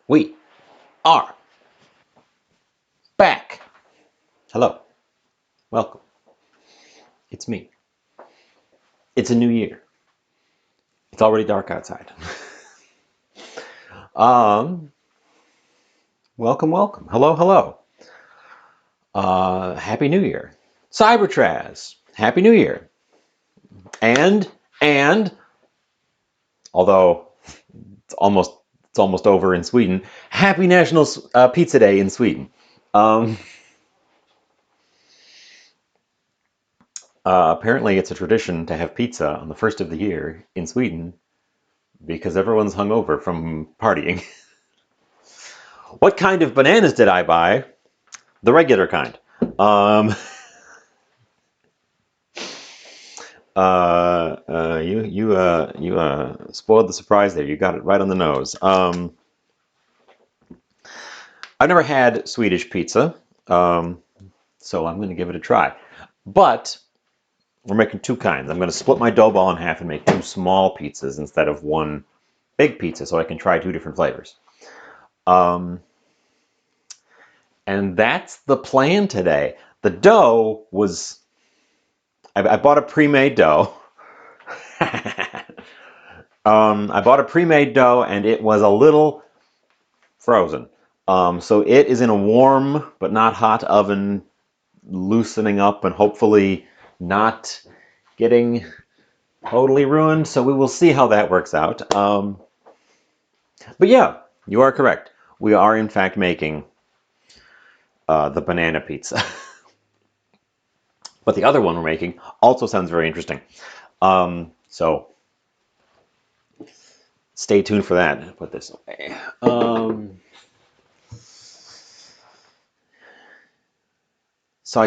We are back. Hello. Welcome. It's me. It's a new year. It's already dark outside. um, welcome. Hello, hello. Happy New Year. Cybertraz. Happy New Year. And although it's almost it's almost over in Sweden, Happy National Pizza Day in Sweden. Um, apparently, it's a tradition to have pizza on the first of the year in Sweden because everyone's hungover from partying. What kind of bananas did I buy? The regular kind. Um, you spoiled the surprise there. You got it right on the nose. I've never had Swedish pizza, um, so I'm going to give it a try. But we're making two kinds. I'm going to split my dough ball in half and make two small pizzas instead of one big pizza, so I can try two different flavors. Um, and that's the plan today. The dough was I bought a pre-made dough. I bought a pre-made dough and it was a little frozen. So it is in a warm but not hot oven, loosening up and hopefully not getting totally ruined. So we will see how that works out. But yeah, you are correct. We are in fact making the banana pizza. But the other one we're making also sounds very interesting. So stay tuned for that. Put this away. So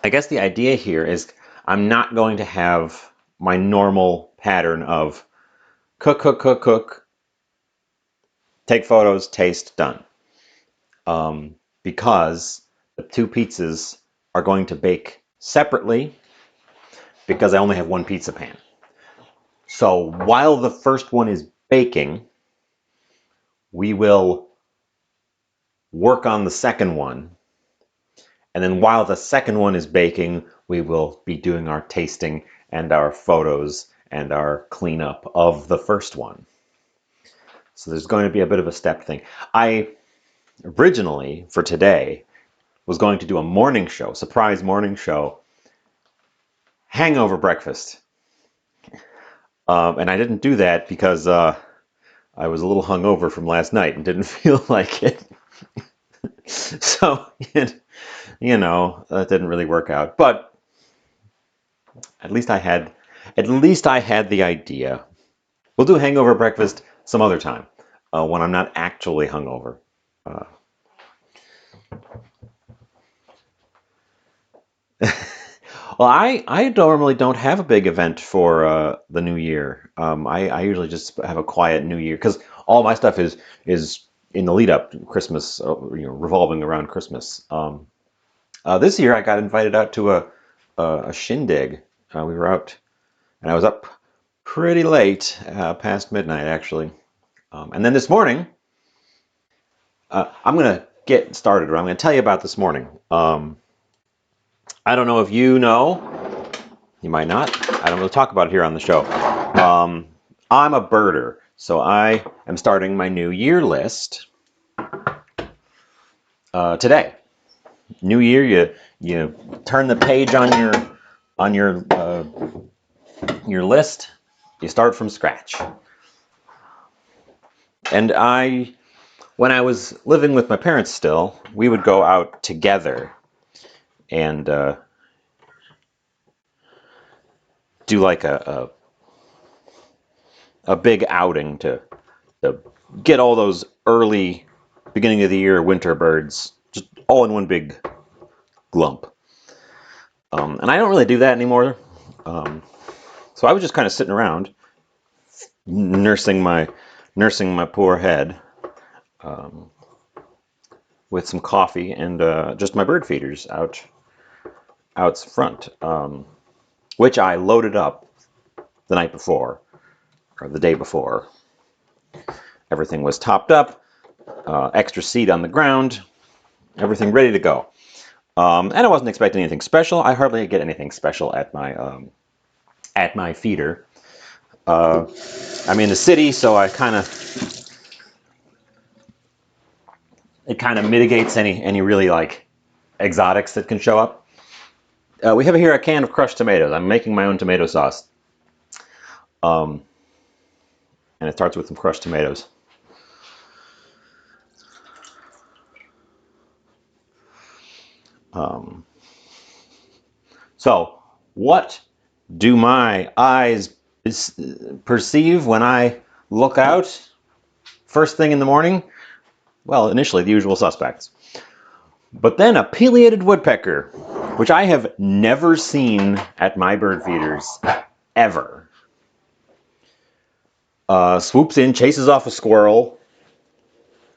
I guess the idea here is I'm not going to have my normal pattern of cook, take photos, taste, done. Because the two pizzas are going to bake separately because I only have one pizza pan. So while the first one is baking, we will work on the second one. And then while the second one is baking, we will be doing our tasting and our photos and our cleanup of the first one. So there's going to be a bit of a step thing. I originally, for today, was going to do a morning show, surprise morning show, hangover breakfast. And I didn't do that because I was a little hungover from last night and didn't feel like it. So, that didn't really work out. But at least I had the idea. We'll do hangover breakfast some other time when I'm not actually hungover. Uh, well, I normally don't have a big event for the new year. I usually just have a quiet new year because all my stuff is in the lead up to Christmas, revolving around Christmas. This year I got invited out to a shindig. We were out, and I was up pretty late, past midnight actually. And then this morning, I'm gonna get started. I'm gonna tell you about this morning. I don't know if you know. You might not. I don't really talk about it here on the show. I'm a birder, so I am starting my new year list today. New year, you turn the page on your list. You start from scratch. And when I was living with my parents still, we would go out together and do like a big outing to get all those early beginning of the year winter birds just all in one big glump. And I don't really do that anymore. So I was just kind of sitting around nursing my poor head with some coffee and just my bird feeders out front, which I loaded up the night before or the day before. Everything was topped up, extra seed on the ground, everything ready to go. And I wasn't expecting anything special. I hardly get anything special at my feeder. I'm in the city, so it kind of mitigates any really like exotics that can show up. We have here a can of crushed tomatoes. I'm making my own tomato sauce. And it starts with some crushed tomatoes. So, what do my eyes perceive when I look out first thing in the morning? Well, initially the usual suspects. But then a pileated woodpecker, which I have never seen at my bird feeders, ever. Swoops in, chases off a squirrel,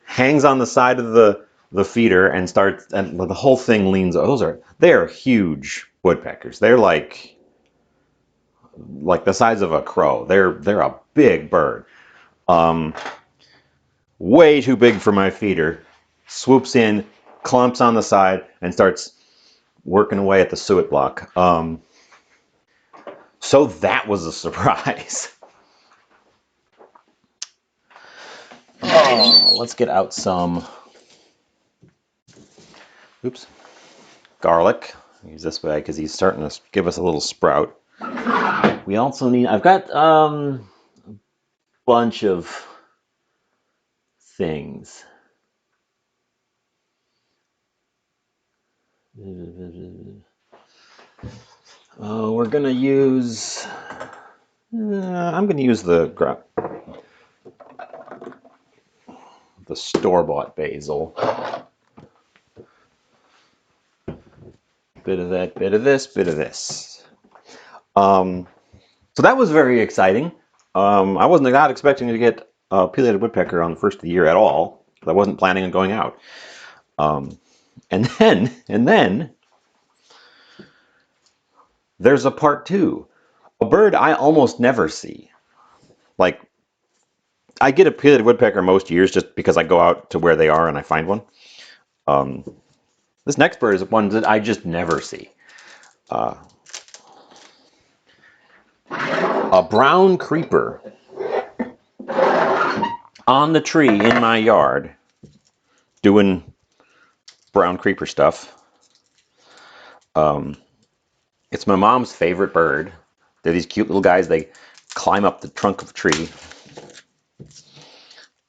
hangs on the side of the feeder, and the whole thing leans. They're huge woodpeckers. They're like the size of a crow. They're a big bird. Way too big for my feeder. Swoops in, clumps on the side, and starts working away at the suet block. So that was a surprise. Let's get out some garlic. Use this way because he's starting to give us a little sprout. We also need, I've got a bunch of things. We're gonna use, I'm gonna use the store-bought basil. Bit of that, bit of this, bit of this. So that was very exciting. I wasn't not expecting to get a pileated woodpecker on the first of the year at all. I wasn't planning on going out. And then there's a part two. A bird I almost never see. Like, I get a pileated woodpecker most years just because I go out to where they are and I find one. This next bird is one that I just never see. A brown creeper on the tree in my yard doing brown creeper stuff. It's my mom's favorite bird. They're these cute little guys. They climb up the trunk of a tree.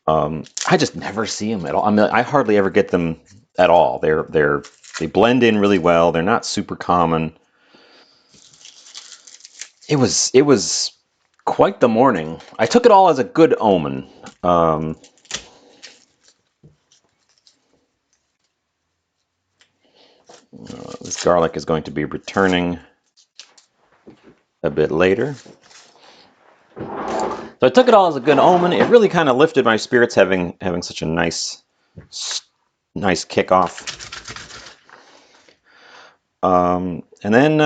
I just never see them at all. I mean, I hardly ever get them at all. They blend in really well. They're not super common. It was quite the morning. I took it all as a good omen. This garlic is going to be returning a bit later. So I took it all as a good omen. It really kind of lifted my spirits having such a nice kickoff. And then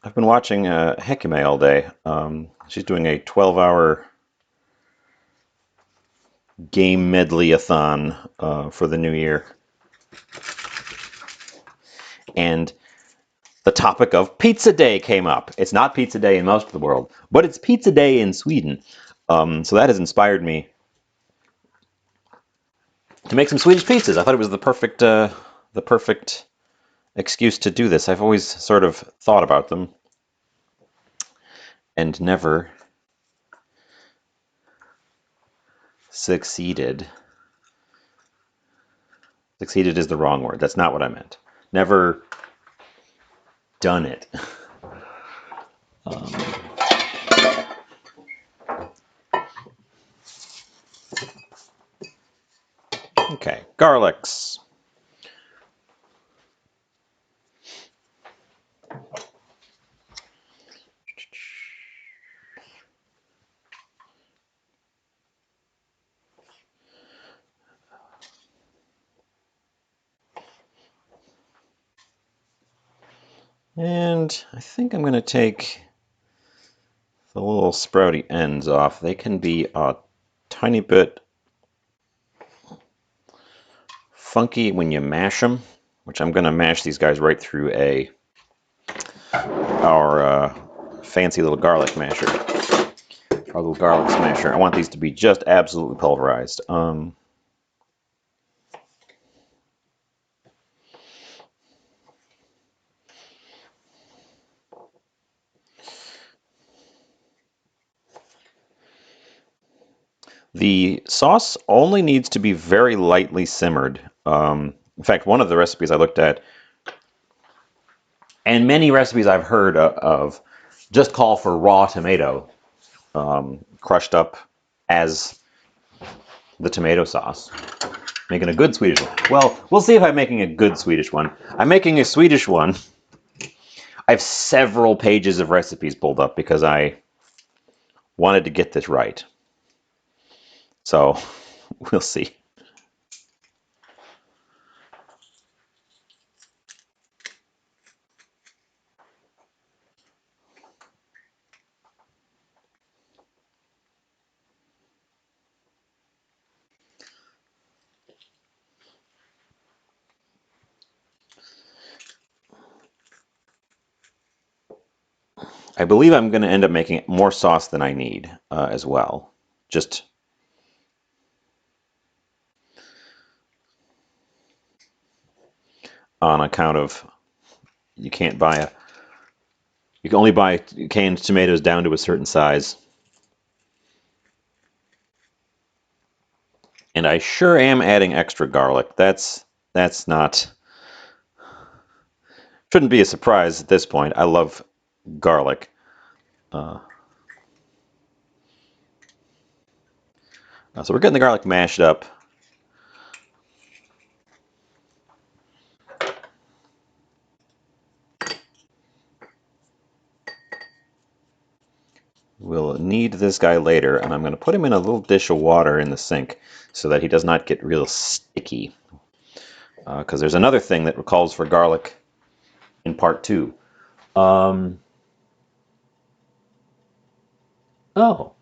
I've been watching Hekime all day. She's doing a 12-hour game medley-a-thon for the new year. And the topic of Pizza Day came up. It's not Pizza Day in most of the world, but it's Pizza Day in Sweden. So that has inspired me to make some Swedish pizzas. I thought it was the perfect excuse to do this. I've always sort of thought about them and never succeeded. Succeeded is the wrong word. That's not what I meant. Never done it. Okay, garlics. And I think I'm going to take the little sprouty ends off. They can be a tiny bit funky when you mash them, which I'm going to mash these guys right through our fancy little garlic masher, our little garlic smasher. I want these to be just absolutely pulverized. The sauce only needs to be very lightly simmered. In fact, one of the recipes I looked at, and many recipes I've heard of, just call for raw tomato crushed up as the tomato sauce. Making a good Swedish one. Well, we'll see if I'm making a good Swedish one. I'm making a Swedish one. I have several pages of recipes pulled up because I wanted to get this right. So, we'll see. I believe I'm going to end up making more sauce than I need as well. Just on account of you can only buy canned tomatoes down to a certain size. And I sure am adding extra garlic. That's not, shouldn't be a surprise at this point. I love garlic. So we're getting the garlic mashed up. We'll need this guy later, and I'm going to put him in a little dish of water in the sink so that he does not get real sticky. Because there's another thing that calls for garlic in part 2. Oh,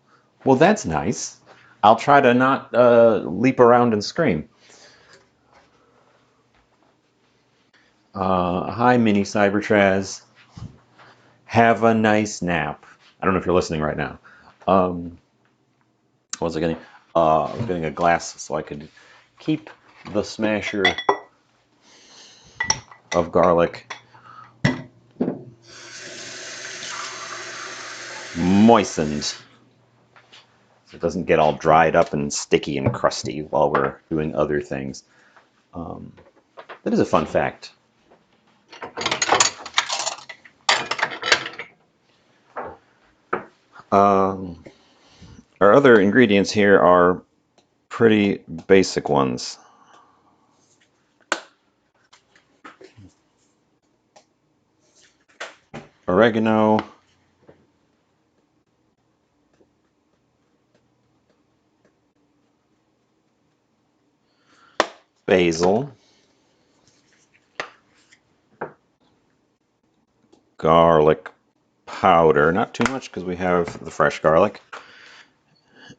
well, that's nice. I'll try to not leap around and scream. Hi, Mini Cybertraz. Have a nice nap. I don't know if you're listening right now. What was I getting? I was getting a glass so I could keep the smasher of garlic moistened so it doesn't get all dried up and sticky and crusty while we're doing other things. That is a fun fact. Our other ingredients here are pretty basic ones. Oregano, basil, garlic powder, not too much because we have the fresh garlic,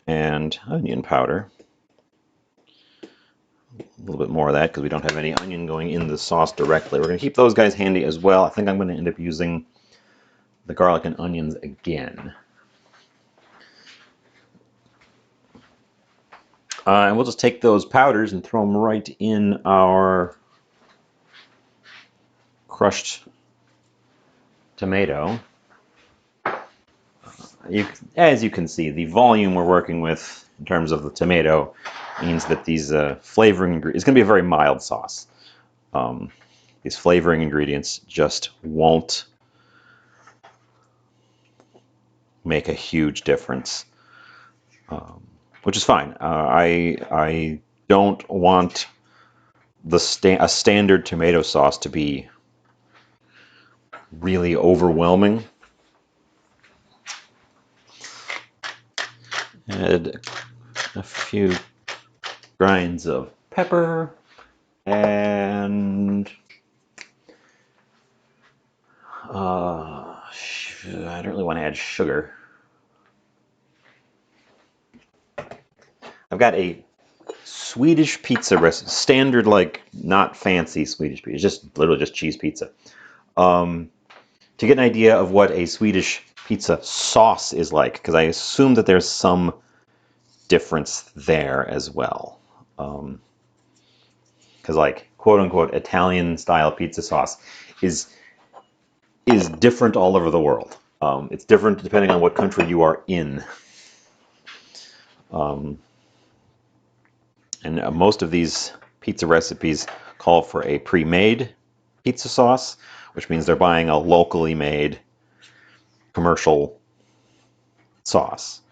and onion powder. A little bit more of that because we don't have any onion going in the sauce directly. We're going to keep those guys handy as well. I think I'm going to end up using the garlic and onions again. And we'll just take those powders and throw them right in our crushed tomato. As you can see, the volume we're working with in terms of the tomato means that these flavoring ingredients, it's going to be a very mild sauce. These flavoring ingredients just won't make a huge difference, which is fine. I don't want a standard tomato sauce to be really overwhelming. Add a few grinds of pepper and I don't really want to add sugar. I've got a Swedish pizza recipe, standard, like not fancy Swedish pizza, just literally just cheese pizza. To get an idea of what a Swedish pizza sauce is like, because I assume that there's some difference there as well. Because like quote unquote Italian style pizza sauce is different all over the world. It's different depending on what country you are in. And most of these pizza recipes call for a pre-made pizza sauce, which means they're buying a locally made commercial sauce.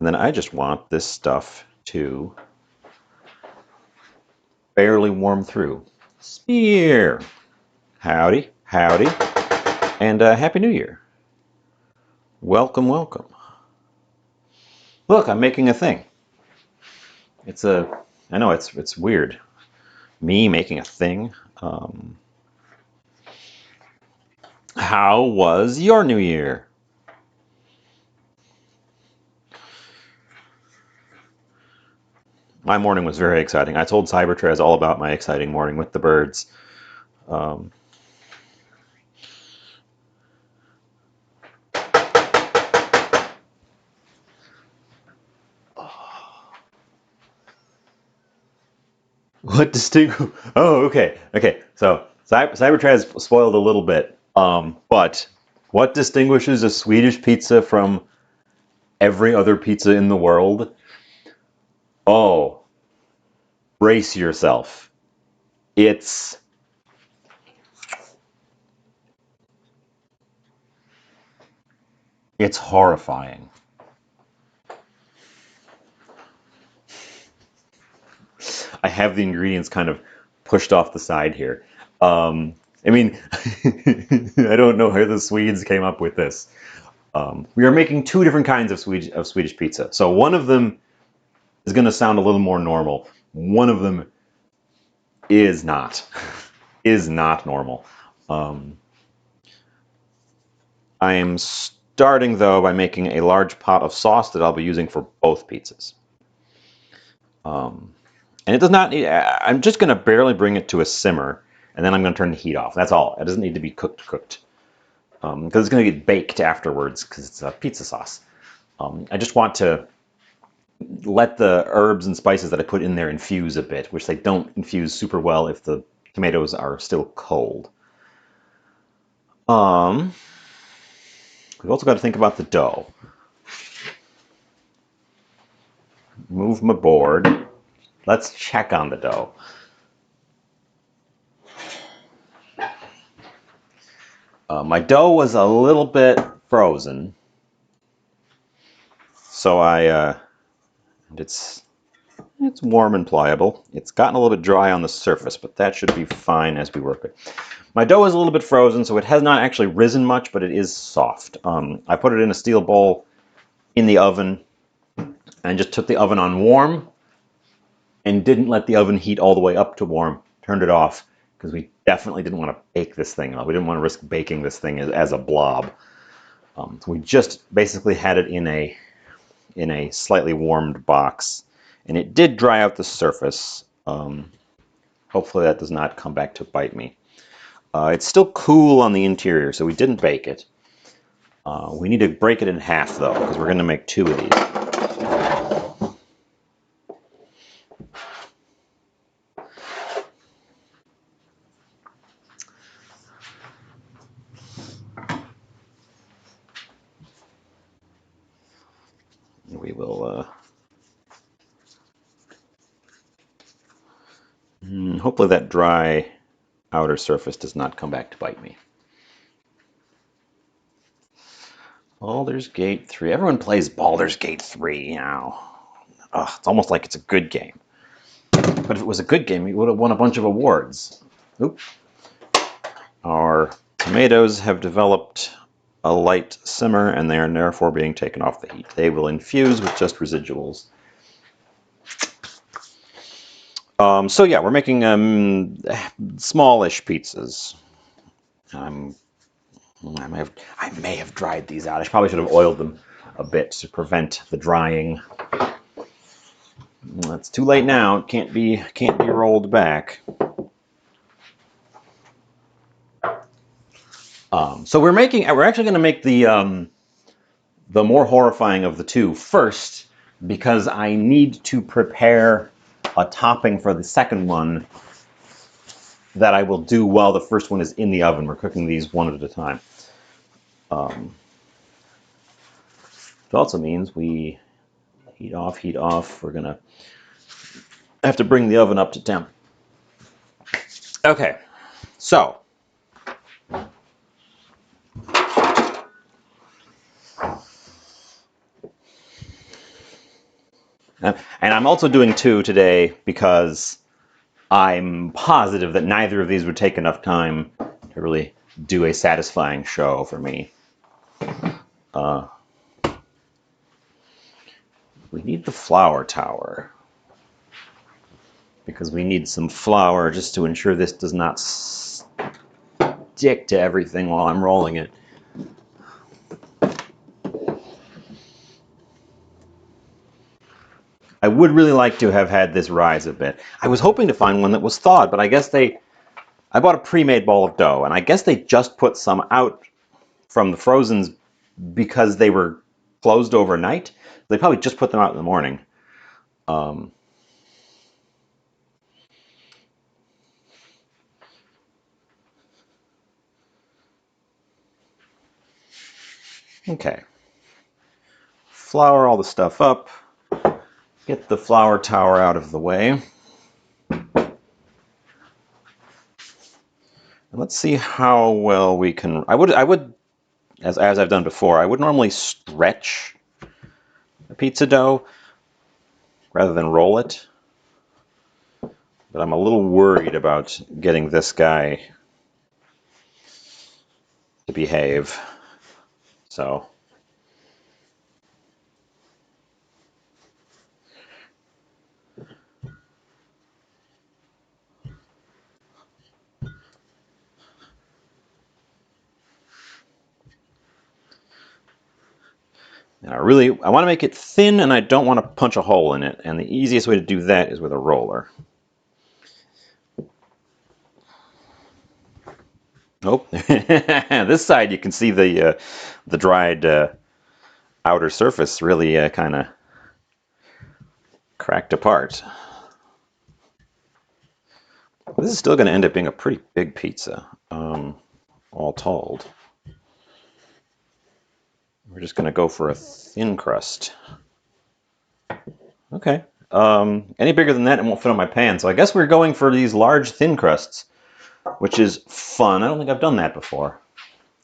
And then I just want this stuff to barely warm through. Spear! Howdy, howdy, and Happy New Year. Welcome, welcome. Look, I'm making a thing. I know it's weird. Me making a thing. How was your New Year? My morning was very exciting. I told Cybertrez all about my exciting morning with the birds. What distinguish? Oh, okay, okay. So Cybertrez spoiled a little bit, but what distinguishes a Swedish pizza from every other pizza in the world? Oh, brace yourself. It's horrifying. I have the ingredients kind of pushed off the side here. I mean, I don't know how the Swedes came up with this. We are making two different kinds of Swedish pizza. So one of them is going to sound a little more normal. One of them is not normal. I am starting though by making a large pot of sauce that I'll be using for both pizzas. And it does not need, I'm just going to barely bring it to a simmer, and then I'm going to turn the heat off. That's all. It doesn't need to be cooked. Because it's going to get baked afterwards because it's a pizza sauce. I just want to let the herbs and spices that I put in there infuse a bit, which they don't infuse super well if the tomatoes are still cold. We've also got to think about the dough. Move my board. Let's check on the dough. My dough was a little bit frozen, so it's warm and pliable. It's gotten a little bit dry on the surface, but that should be fine as we work it. My dough is a little bit frozen, so it has not actually risen much, but it is soft. I put it in a steel bowl in the oven and just took the oven on warm and didn't let the oven heat all the way up to warm. Turned it off because we definitely didn't want to bake this thing. We didn't want to risk baking this thing as a blob. So we just basically had it in a slightly warmed box, and it did dry out the surface. Hopefully that does not come back to bite me. It's still cool on the interior, so we didn't bake it. We need to break it in half, though, because we're going to make two of these. We will hopefully that dry outer surface does not come back to bite me. Baldur's Gate 3. Everyone plays Baldur's Gate 3 now. It's almost like it's a good game. But if it was a good game, we would have won a bunch of awards. Oop. Our tomatoes have developed a light simmer, and they are therefore being taken off the heat. They will infuse with just residuals. So yeah, we're making smallish pizzas. I'm I may have dried these out. I probably should have oiled them a bit to prevent the drying. Well, it's too late now. It can't be rolled back. So we're actually going to make the more horrifying of the two first, because I need to prepare a topping for the second one that I will do while the first one is in the oven. We're cooking these one at a time. It also means we heat off. We're gonna have to bring the oven up to temp. Okay, so and I'm also doing two today because I'm positive that neither of these would take enough time to really do a satisfying show for me. We need the flour tower because we need some flour just to ensure this does not stick to everything while I'm rolling it. I would really like to have had this rise a bit. I was hoping to find one that was thawed, but I guess I bought a pre-made ball of dough, and I guess they just put some out from the frozens because they were closed overnight. They probably just put them out in the morning. Okay. Flour all the stuff up. Get the flour tower out of the way. Let's see how well we can. I would, as I've done before, I would normally stretch a pizza dough rather than roll it. But I'm a little worried about getting this guy to behave. So. And I want to make it thin, and I don't want to punch a hole in it. And the easiest way to do that is with a roller. Nope. This side you can see the dried outer surface really kind of cracked apart. This is still going to end up being a pretty big pizza, all told. We're just going to go for a thin crust. Okay. Any bigger than that, it won't fit on my pan. So I guess we're going for these large thin crusts, which is fun. I don't think I've done that before.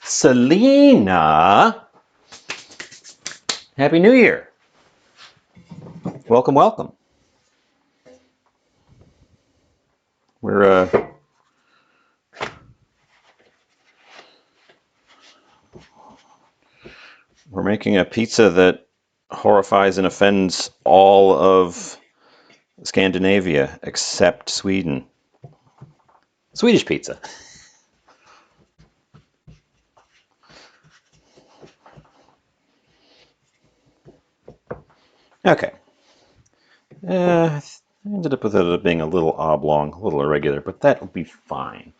Selena, Happy New Year. Welcome, welcome. We're making a pizza that horrifies and offends all of Scandinavia except Sweden. Swedish pizza. Okay. I ended up with it being a little oblong, a little irregular, but that will be fine.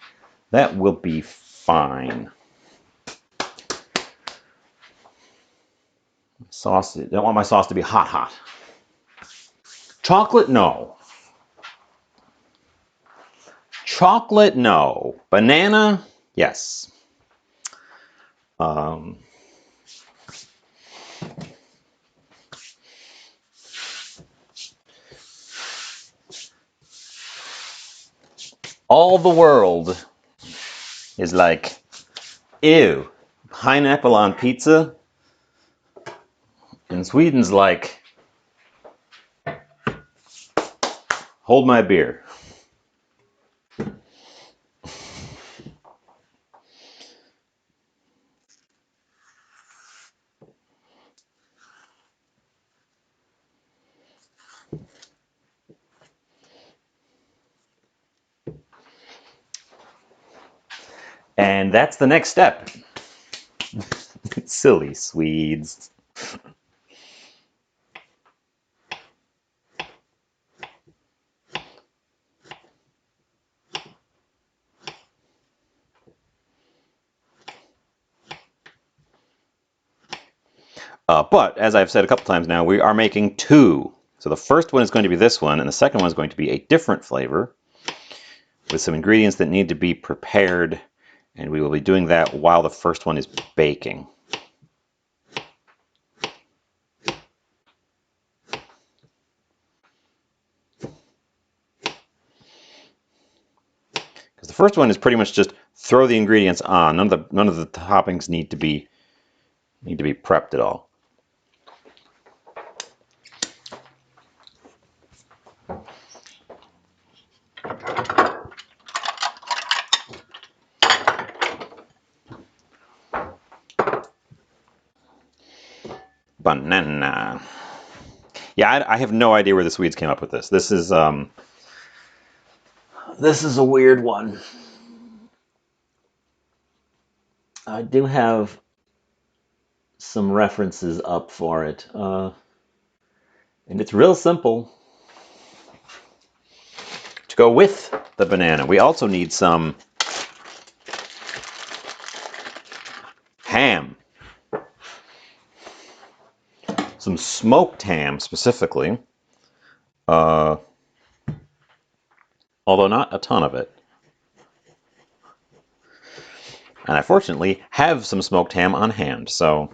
That will be fine. Sauce, don't want my sauce to be hot, hot. Chocolate, no. Chocolate, no. Banana, yes. All the world is like, ew, pineapple on pizza. And Sweden's like, hold my beer. And that's the next step. Silly Swedes. But, as I've said a couple times now, we are making two. So the first one is going to be this one, and the second one is going to be a different flavor with some ingredients that need to be prepared, and we will be doing that while the first one is baking. Because the first one is pretty much just throw the ingredients on. None of the toppings need to be prepped at all. Banana. Yeah, I have no idea where the Swedes came up with this. This is a weird one. I do have some references up for it, and it's real simple. To go with the banana, we also need some ham. Some smoked ham specifically, although not a ton of it. And I fortunately have some smoked ham on hand, so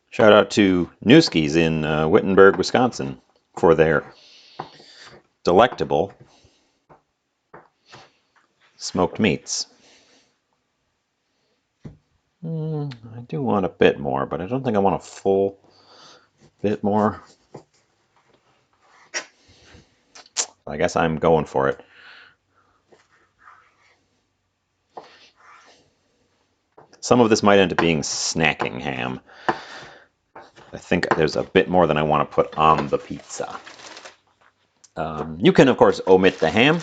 shout out to Newski's in Wittenberg, Wisconsin for their delectable smoked meats. I do want a bit more, but I don't think I want a full bit more. I guess I'm going for it. Some of this might end up being snacking ham. I think there's a bit more than I want to put on the pizza. You can, of course, omit the ham.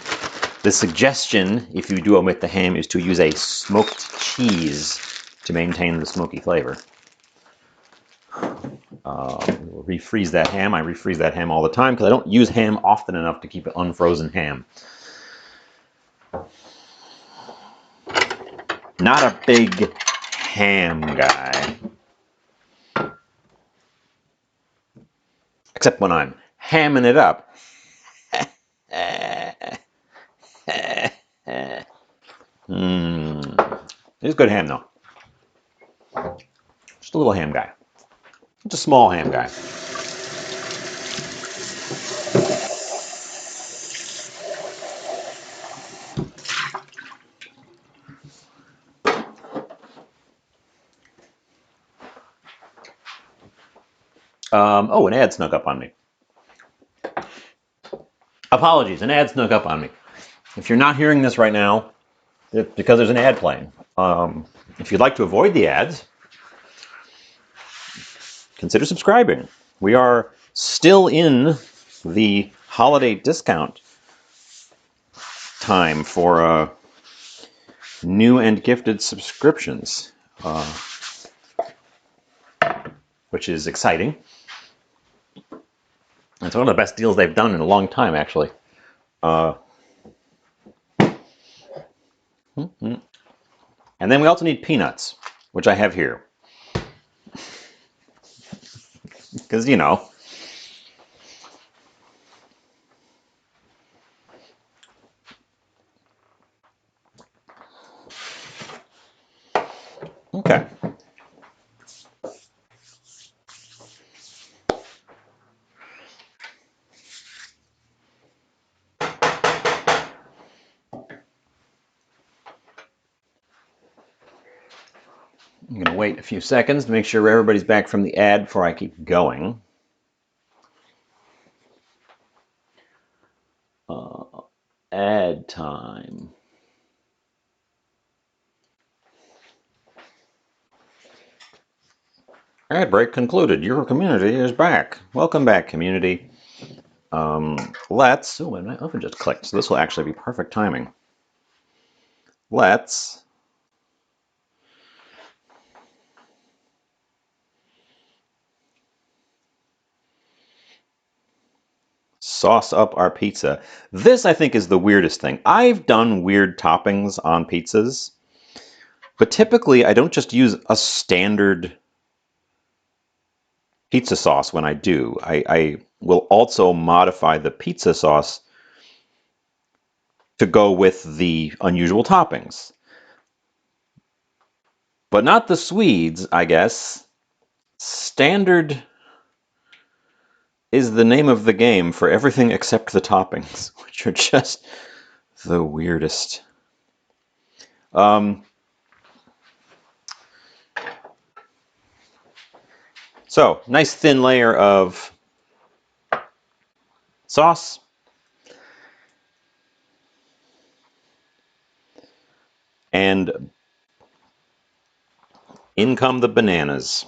The suggestion, if you do omit the ham, is to use a smoked cheese to maintain the smoky flavor. We'll refreeze that ham. I refreeze that ham all the time because I don't use ham often enough to keep it unfrozen ham. Not a big ham guy. Except when I'm hamming it up. It's good ham though. Just a little ham guy. It's a small ham guy. Oh, an ad snuck up on me. Apologies, an ad snuck up on me. If you're not hearing this right now, it's because there's an ad playing. If you'd like to avoid the ads, consider subscribing. We are still in the holiday discount time for new and gifted subscriptions, which is exciting. It's one of the best deals they've done in a long time, actually. And then we also need peanuts, which I have here. Because, you know. Okay. I'm going to wait a few seconds to make sure everybody's back from the ad before I keep going. Ad time. Ad break concluded. Your community is back. Welcome back, community. Let's, oh, my oven just clicked, so this will actually be perfect timing. Let's sauce up our pizza. This, I think, is the weirdest thing. I've done weird toppings on pizzas, but typically I don't just use a standard pizza sauce when I do. I will also modify the pizza sauce to go with the unusual toppings. But not the Swedes, I guess. Standard is the name of the game for everything except the toppings, which are just the weirdest. So, nice thin layer of sauce. And in come the bananas.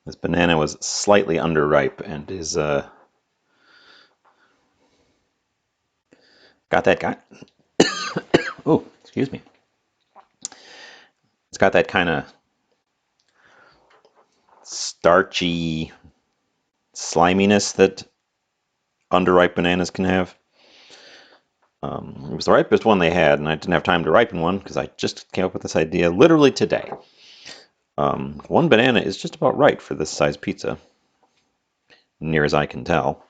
This banana was slightly underripe and is got that guy. Oh, excuse me. It's got that kind of starchy sliminess that underripe bananas can have. It was the ripest one they had, and I didn't have time to ripen one because I just came up with this idea literally today. One banana is just about right for this size pizza, near as I can tell.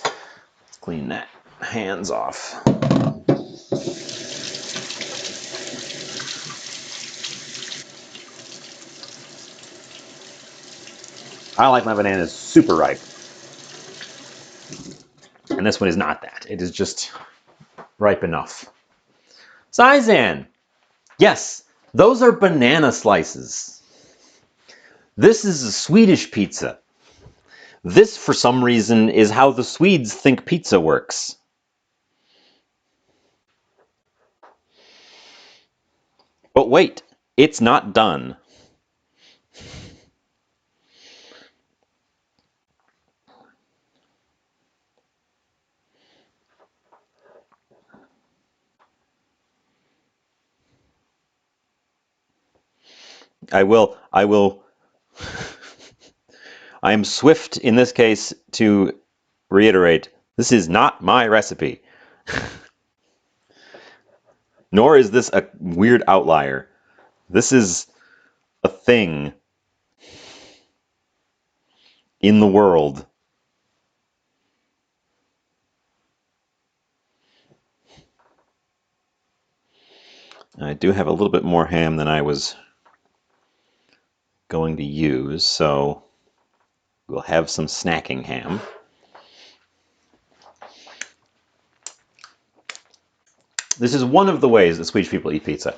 Let's clean that hands off. I like my bananas super ripe. And this one is not that. It is just ripe enough. Saizen! Yes, those are banana slices. This is a Swedish pizza. This, for some reason, is how the Swedes think pizza works. But wait, it's not done. I will I am swift in this case to reiterate, this is not my recipe. Nor is this a weird outlier. This is a thing in the world. I do have a little bit more ham than I was going to use, so we'll have some snacking ham. This is one of the ways that Swedish people eat pizza.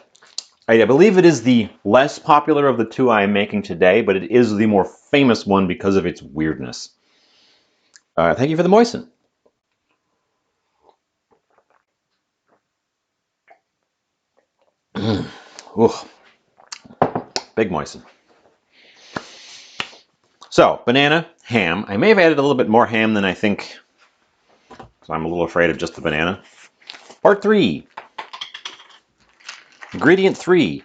I believe it is the less popular of the two I am making today, but it is the more famous one because of its weirdness. Thank you for the moisten. Ooh, big moisten. So, banana, ham. I may have added a little bit more ham than I think, because I'm a little afraid of just the banana. Part 3. Ingredient 3.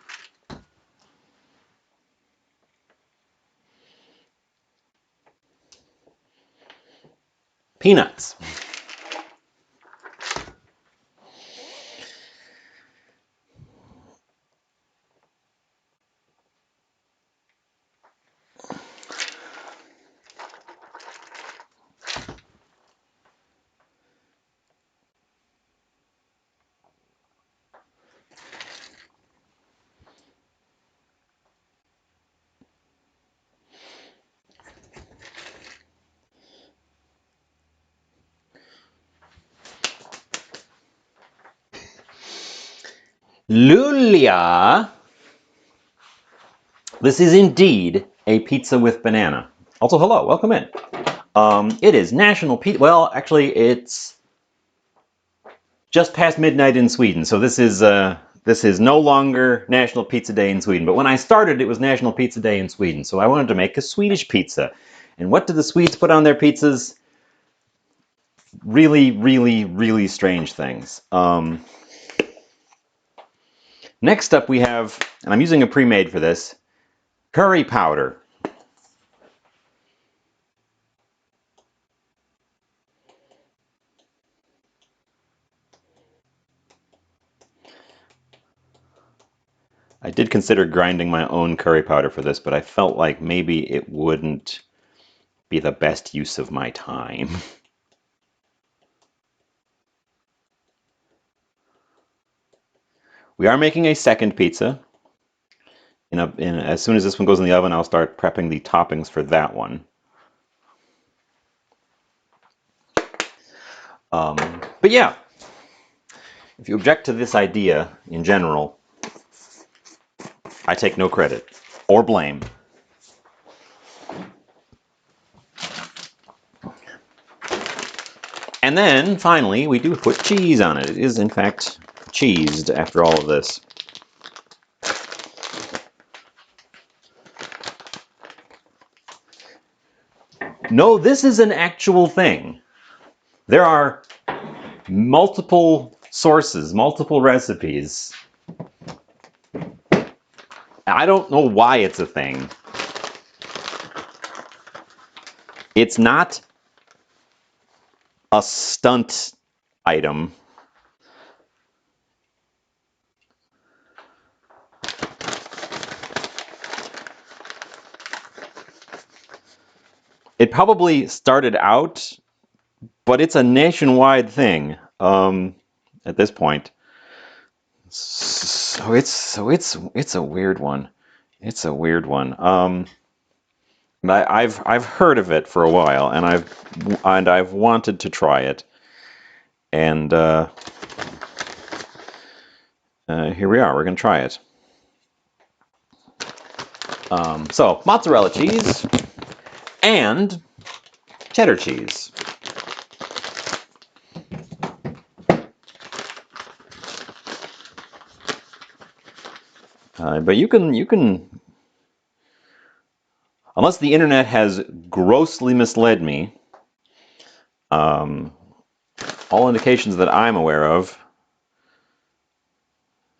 Peanuts. Lulia. This is indeed a pizza with banana. Also, hello, welcome in. It is National Pizza. Well, actually, it's just past midnight in Sweden, so this is no longer National Pizza Day in Sweden. But when I started, it was National Pizza Day in Sweden, so I wanted to make a Swedish pizza. And what do the Swedes put on their pizzas? Really, really, really strange things. Next up we have, and I'm using a pre-made for this, curry powder. I did consider grinding my own curry powder for this, but I felt like maybe it wouldn't be the best use of my time. We are making a second pizza. As soon as this one goes in the oven, I'll start prepping the toppings for that one. But yeah, if you object to this idea in general, I take no credit or blame. And then, finally, we do put cheese on it. It is, in fact, cheesed after all of this. No, this is an actual thing. There are multiple sources, multiple recipes. I don't know why it's a thing. It's not a stunt item. It probably started out, but it's a nationwide thing at this point. So it's a weird one. It's a weird one. I've heard of it for a while, and I've wanted to try it, and here we are. We're gonna try it. So mozzarella cheese and cheddar cheese. But you can, unless the internet has grossly misled me, all indications that I'm aware of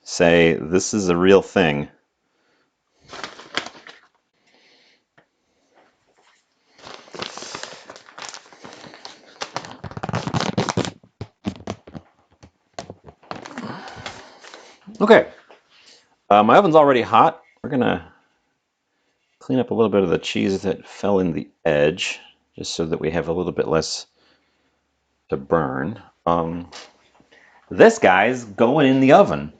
say this is a real thing. Okay, my oven's already hot. We're gonna clean up a little bit of the cheese that fell in the edge, just so that we have a little bit less to burn. This guy's going in the oven.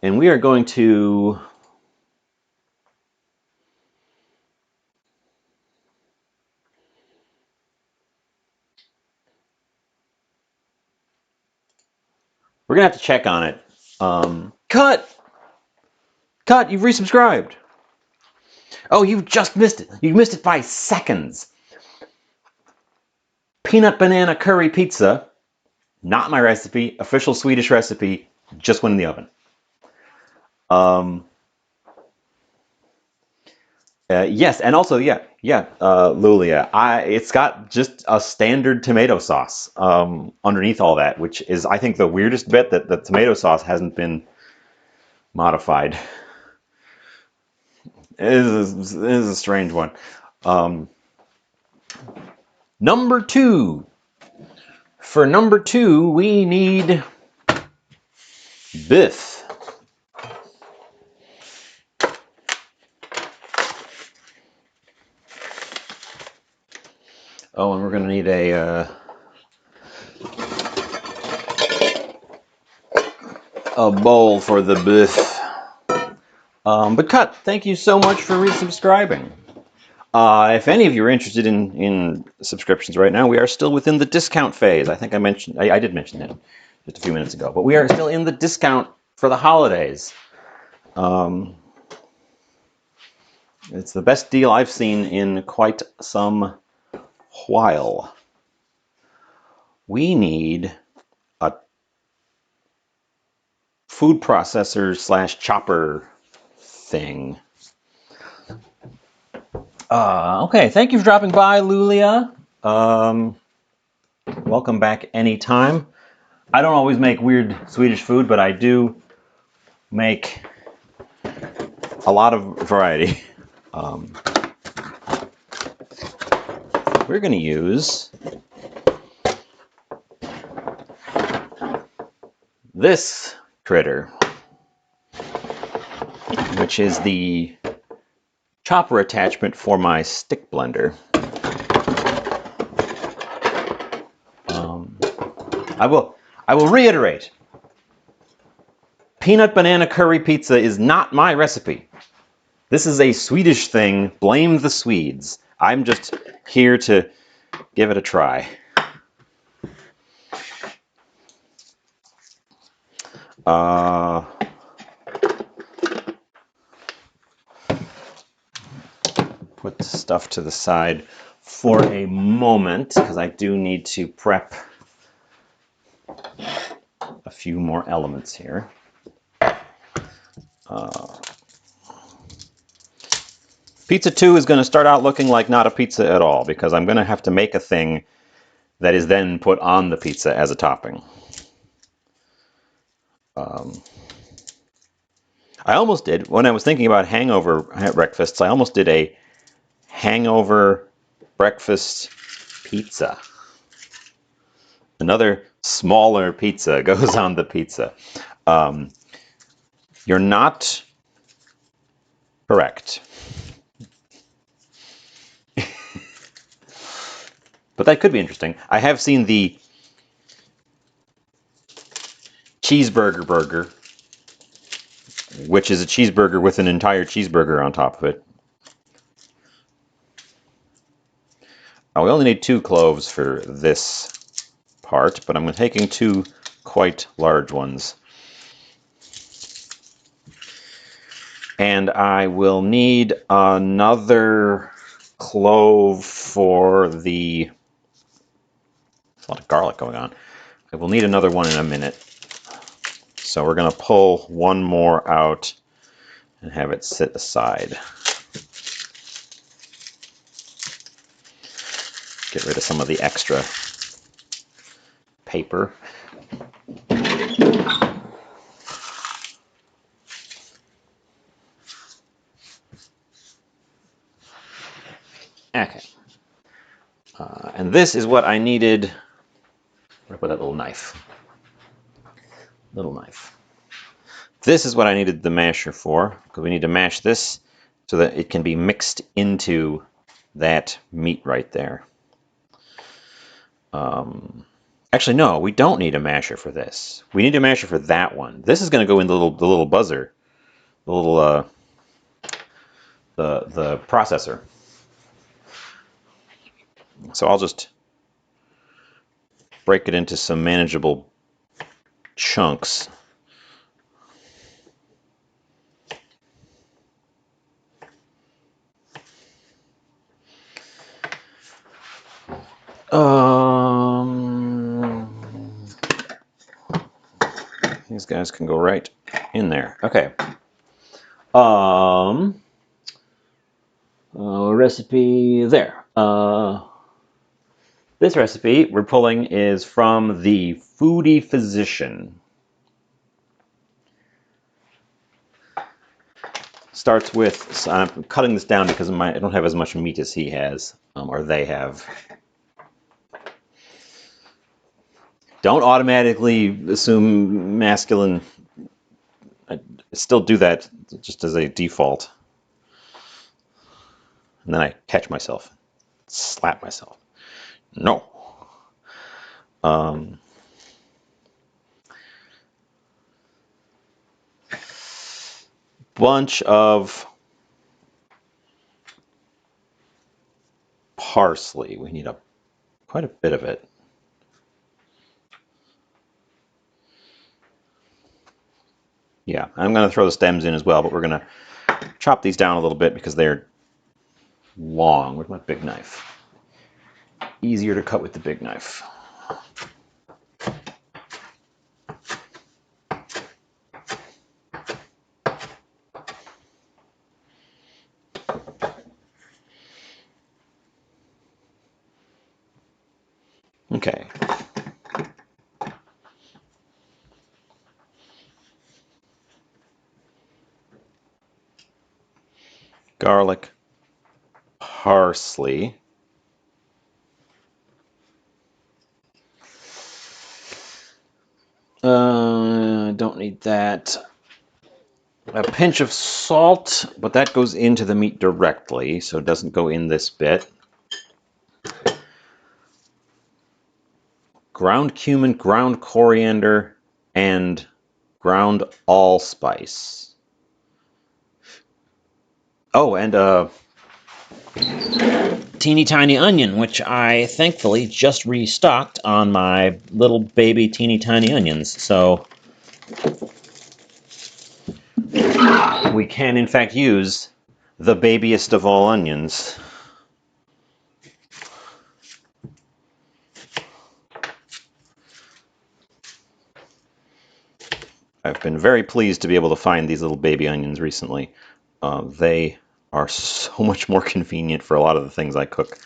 And we are going to we're gonna have to check on it. Cut! Cut, you've resubscribed. Oh, you just missed it. You missed it by seconds. Peanut banana curry pizza, not my recipe, official Swedish recipe, just went in the oven. Yes, and also, Lulia. It's got just a standard tomato sauce underneath all that, which is, I think, the weirdest bit, that the tomato sauce hasn't been modified. It is a strange one. Number two. For number two, we need biff. Oh, and we're going to need a bowl for the biff. But Cut, thank you so much for resubscribing. If any of you are interested in subscriptions right now, we are still within the discount phase. I think I did mention that just a few minutes ago, but we are still in the discount for the holidays. It's the best deal I've seen in quite some while. We need a food processor slash chopper thing. Okay, thank you for dropping by, Lulia. Welcome back anytime. I don't always make weird Swedish food, but I do make a lot of variety. We're going to use this critter, which is the chopper attachment for my stick blender. I will reiterate. Peanut banana curry pizza is not my recipe. This is a Swedish thing. Blame the Swedes. I'm just here to give it a try. Put the stuff to the side for a moment because I do need to prep a few more elements here. Pizza 2 is going to start out looking like not a pizza at all because I'm going to have to make a thing that is then put on the pizza as a topping. I almost did, when I was thinking about hangover breakfasts, I almost did a hangover breakfast pizza. Another smaller pizza goes on the pizza. You're not correct. But that could be interesting. I have seen the cheeseburger burger, which is a cheeseburger with an entire cheeseburger on top of it. We only need 2 cloves for this part, but I'm taking 2 quite large ones. And I will need another clove for the... There's a lot of garlic going on. I will need another one in a minute. So we're going to pull one more out and have it sit aside. Get rid of some of the extra paper. Okay. And this is what I needed. Where put that little knife? Little knife. This is what I needed the masher for, because we need to mash this so that it can be mixed into that meat right there. Actually, no, we don't need a masher for this. We need a masher for that one. This is going to go in the little buzzer, the little the processor. So I'll just break it into some manageable chunks. These guys can go right in there. Okay. Recipe there. This recipe we're pulling is from the Foodie Physician. Starts with, so I'm cutting this down because I don't have as much meat as he has, or they have. Don't automatically assume masculine. I still do that just as a default. And then I catch myself, slap myself. No. Bunch of parsley. We need quite a bit of it. Yeah, I'm going to throw the stems in as well, but we're going to chop these down a little bit because they're long. Where's my big knife? Easier to cut with the big knife. Okay. Garlic, parsley. Don't need that. A pinch of salt, but that goes into the meat directly, so it doesn't go in this bit. Ground cumin, ground coriander, and ground allspice. Oh, and a teeny tiny onion, which I thankfully just restocked on my little baby teeny tiny onions. So we can, in fact, use the babiest of all onions. I've been very pleased to be able to find these little baby onions recently. They are so much more convenient for a lot of the things I cook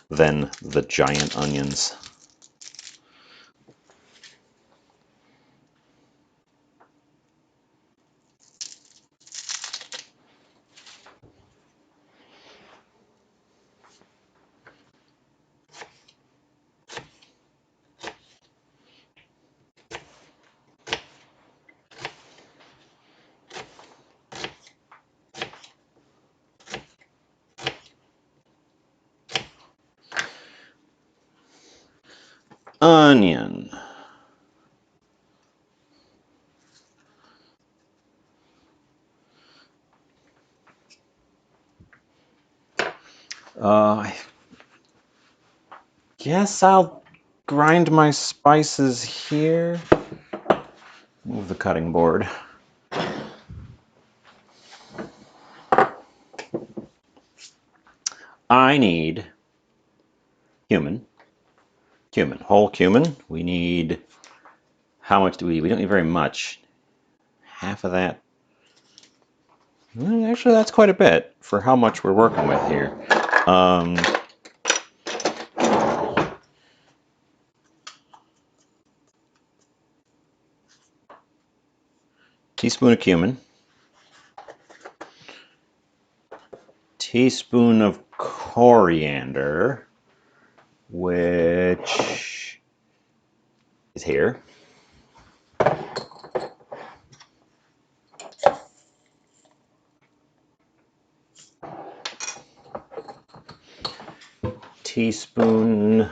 than the giant onions. Onion. I guess I'll grind my spices here. Move the cutting board. I need cumin. Cumin, whole cumin. We need, how much do we need? We don't need very much. Half of that. Well, actually, that's quite a bit for how much we're working with here. Teaspoon of cumin. Teaspoon of coriander, which is here. Teaspoon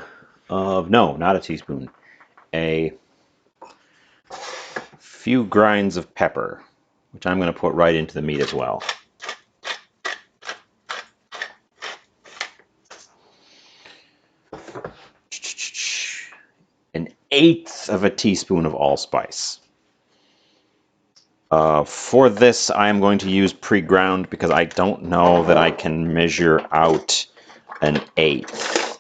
of, no, not a teaspoon, a few grinds of pepper, which I'm going to put right into the meat as well. An eighth of a teaspoon of allspice. For this, I am going to use pre-ground because I don't know that I can measure out an eighth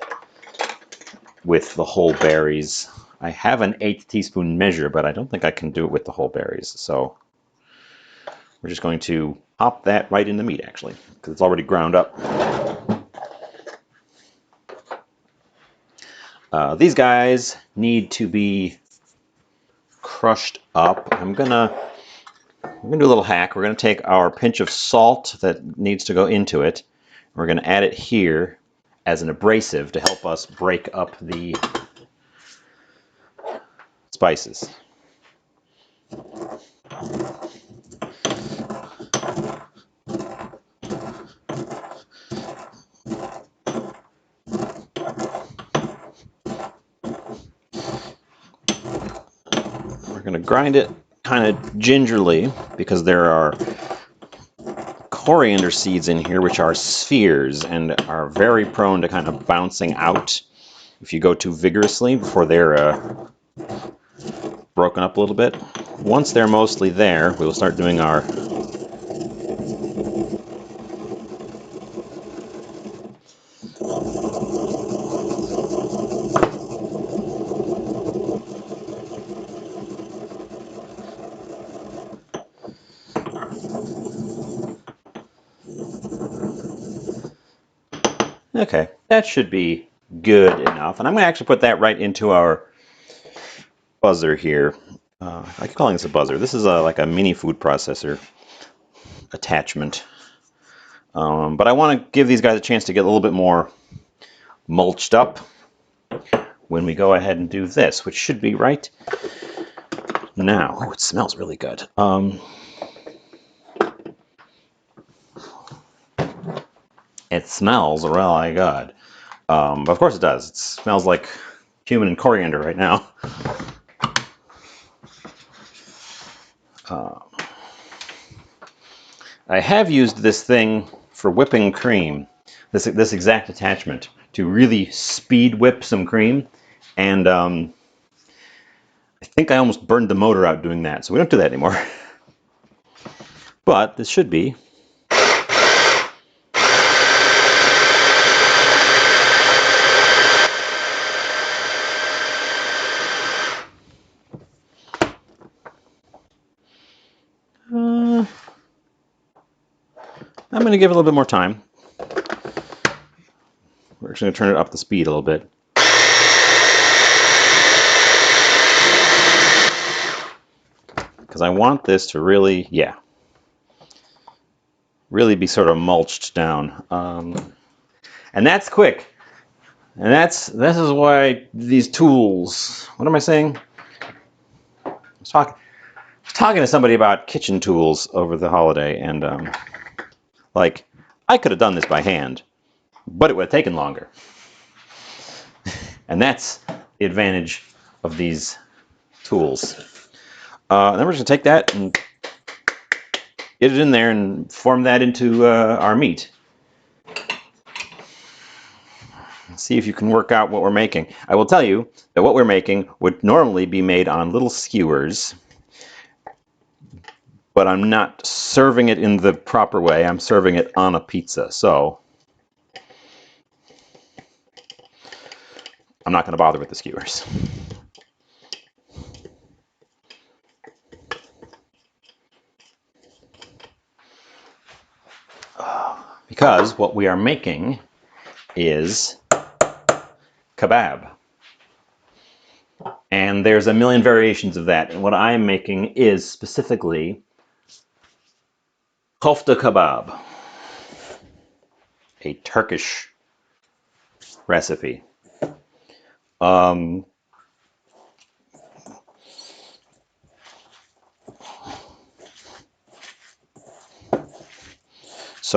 with the whole berries. I have an eighth teaspoon measure, but I don't think I can do it with the whole berries. So we're just going to pop that right in the meat, actually, because it's already ground up. These guys need to be crushed up. We're gonna do a little hack. We're gonna take our pinch of salt that needs to go into it. We're gonna add it here as an abrasive to help us break up the spices. We're gonna grind it kind of gingerly because there are coriander seeds in here which are spheres and are very prone to kind of bouncing out if you go too vigorously before they're broken up a little bit. Once they're mostly there, we'll start doing our Okay, that should be good enough. And I'm going to actually put that right into our buzzer here. I keep calling this a buzzer. This is like a mini food processor attachment. But I want to give these guys a chance to get a little bit more mulched up when we go ahead and do this, which should be right now. Oh, it smells really good. It smells really good. But of course it does. It smells like cumin and coriander right now. I have used this thing for whipping cream, this exact attachment, to really speed whip some cream, and I think I almost burned the motor out doing that, so we don't do that anymore. But this should be I'm going to give it a little bit more time. We're actually going to turn it up the speed a little bit. Because I want this to really, really be sort of mulched down. And that's quick. And this is why these tools, what am I saying? I was talking to somebody about kitchen tools over the holiday, and like, I could have done this by hand, but it would have taken longer. And that's the advantage of these tools. Then we're just going to take that and get it in there and form that into our meat. See if you can work out what we're making. I will tell you that what we're making would normally be made on little skewers, but I'm not serving it in the proper way. I'm serving it on a pizza, so I'm not going to bother with the skewers. Because what we are making is kebab. And there's a million variations of that. And what I am making is specifically kofta kebab, a Turkish recipe. So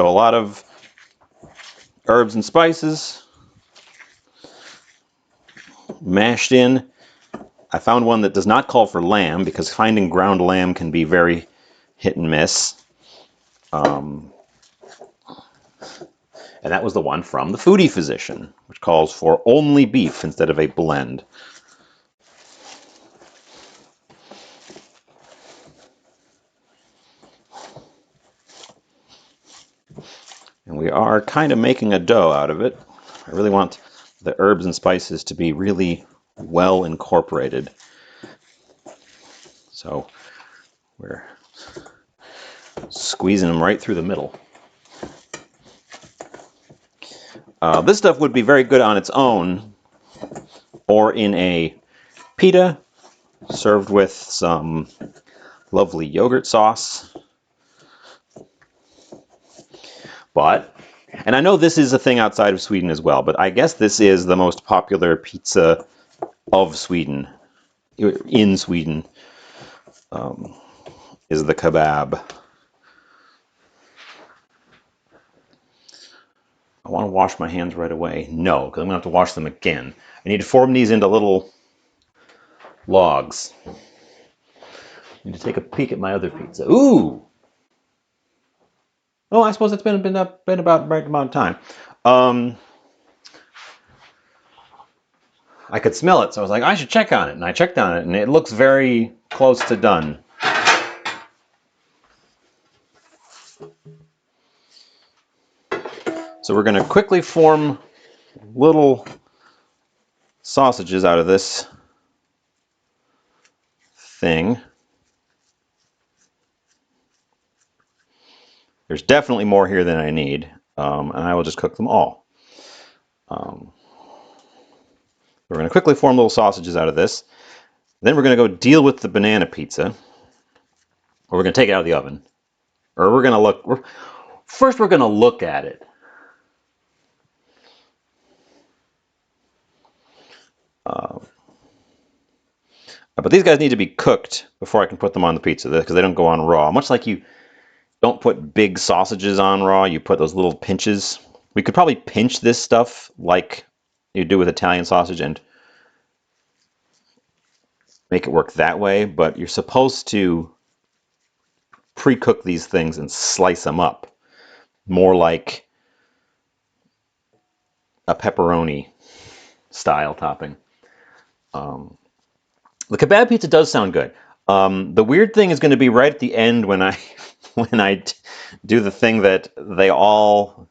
a lot of herbs and spices mashed in. I found one that does not call for lamb because finding ground lamb can be very hit and miss. And that was the one from the Foodie Physician, which calls for only beef instead of a blend. And we are kind of making a dough out of it. I really want the herbs and spices to be really well incorporated. So we're squeezing them right through the middle. This stuff would be very good on its own or in a pita served with some lovely yogurt sauce. And I know this is a thing outside of Sweden as well, but I guess this is the most popular pizza of Sweden, in Sweden, is the kebab. I want to wash my hands right away. No, because I'm going to have to wash them again. I need to form these into little logs. I need to take a peek at my other pizza. Ooh! Oh, I suppose it's been about right amount of time. I could smell it, so I was like, I should check on it. And I checked on it, and it looks very close to done. So we're going to quickly form little sausages out of this thing. There's definitely more here than I need, and I will just cook them all. Um, we're going to quickly form little sausages out of this. Then we're going to go deal with the banana pizza. Or we're going to take it out of the oven. Or we're going to look... First, we're going to look at it. But these guys need to be cooked before I can put them on the pizza, because they don't go on raw. Much like you don't put big sausages on raw, you put those little pinches. We could probably pinch this stuff like you do with Italian sausage and make it work that way, but you're supposed to pre-cook these things and slice them up, more like a pepperoni style topping. The kebab pizza does sound good. The weird thing is going to be right at the end when I do the thing that they all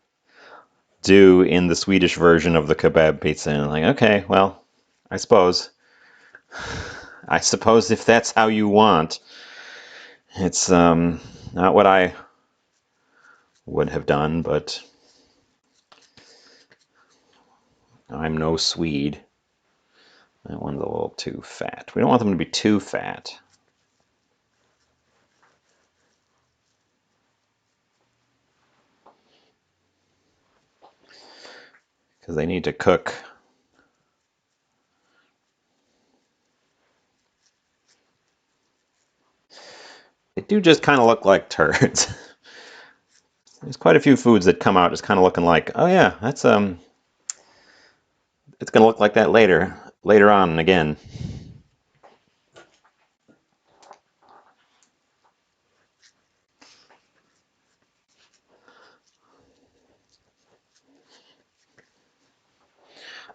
do in the Swedish version of the kebab pizza. And I'm like, okay, well, I suppose if that's how you want. It's not what I would have done, but I'm no Swede. That one's a little too fat. We don't want them to be too fat. Because they need to cook. They do just kind of look like turds. There's quite a few foods that come out just kind of looking like, oh yeah, that's it's going to look like that later on again.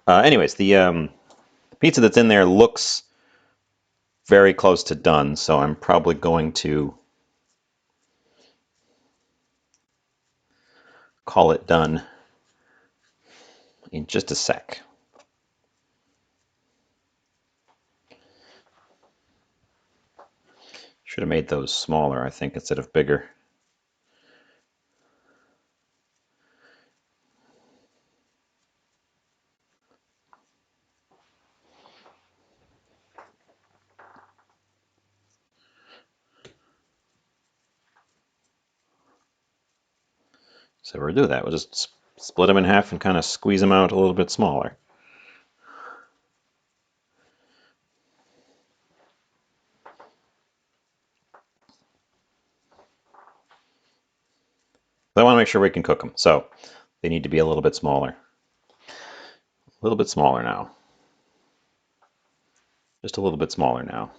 Anyways, the pizza that's in there looks very close to done, so I'm probably going to call it done in just a sec. Should have made those smaller, I think, instead of bigger. So we'll do that. We'll just split them in half and kind of squeeze them out a little bit smaller. But I want to make sure we can cook them, so they need to be a little bit smaller. A little bit smaller now. Just a little bit smaller now.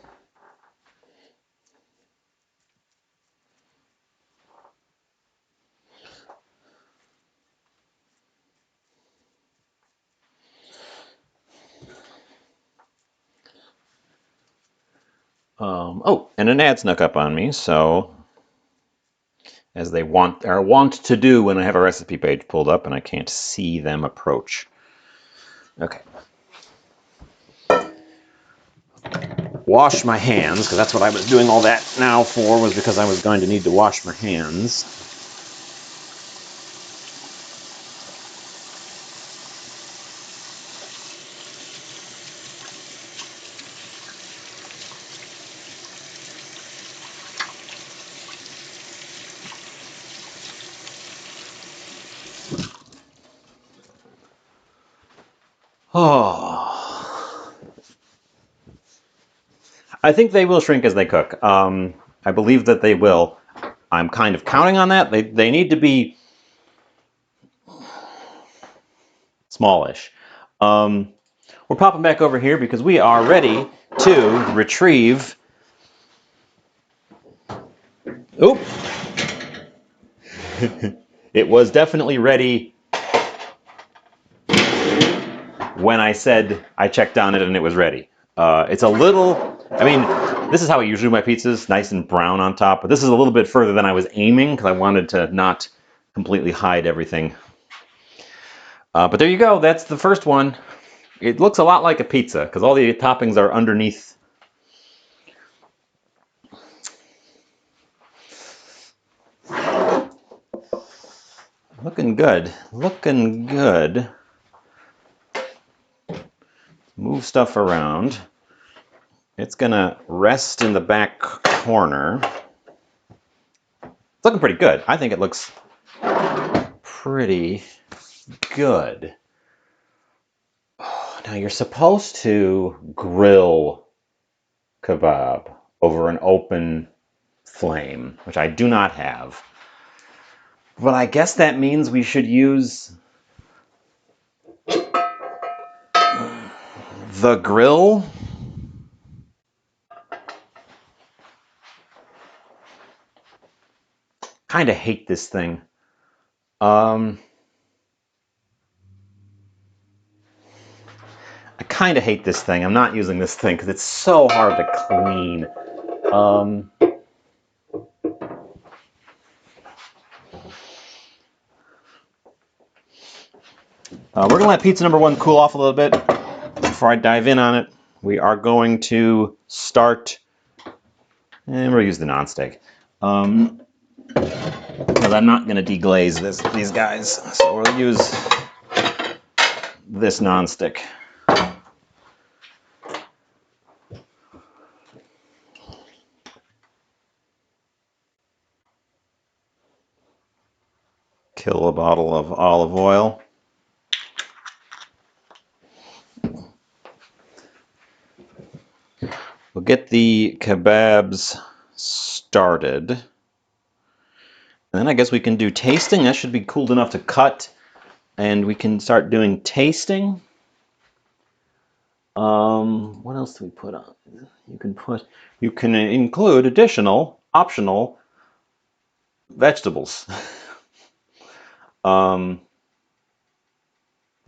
Oh, and an ad snuck up on me, so as they are wont to do when I have a recipe page pulled up and I can't see them approach. Okay. Wash my hands, because that's what I was doing all that now for, was because I was going to need to wash my hands. Oh. I think they will shrink as they cook. I believe that they will. I'm kind of counting on that. They need to be smallish. We're popping back over here because we are ready to retrieve. Oop! It was definitely ready when I said I checked on it and it was ready. It's a little, I mean, this is how I usually do my pizzas, nice and brown on top, but this is a little bit further than I was aiming because I wanted to not completely hide everything. But there you go, that's the first one. It looks a lot like a pizza because all the toppings are underneath. Looking good, looking good. move stuff around. It's gonna rest in the back corner. It's looking pretty good. I think it looks pretty good. Now you're supposed to grill kebab over an open flame, which I do not have. But I guess that means we should use the grill. Kind of hate this thing. I kind of hate this thing. I'm not using this thing because it's so hard to clean. We're going to let pizza number one cool off a little bit before I dive in on it. We are going to start, and we'll use the nonstick. Because I'm not going to deglaze these guys. So we'll use this nonstick. Kill a bottle of olive oil. We'll get the kebabs started. And then I guess we can do tasting. That should be cooled enough to cut. And we can start doing tasting. What else do we put on? You can include additional, optional vegetables. The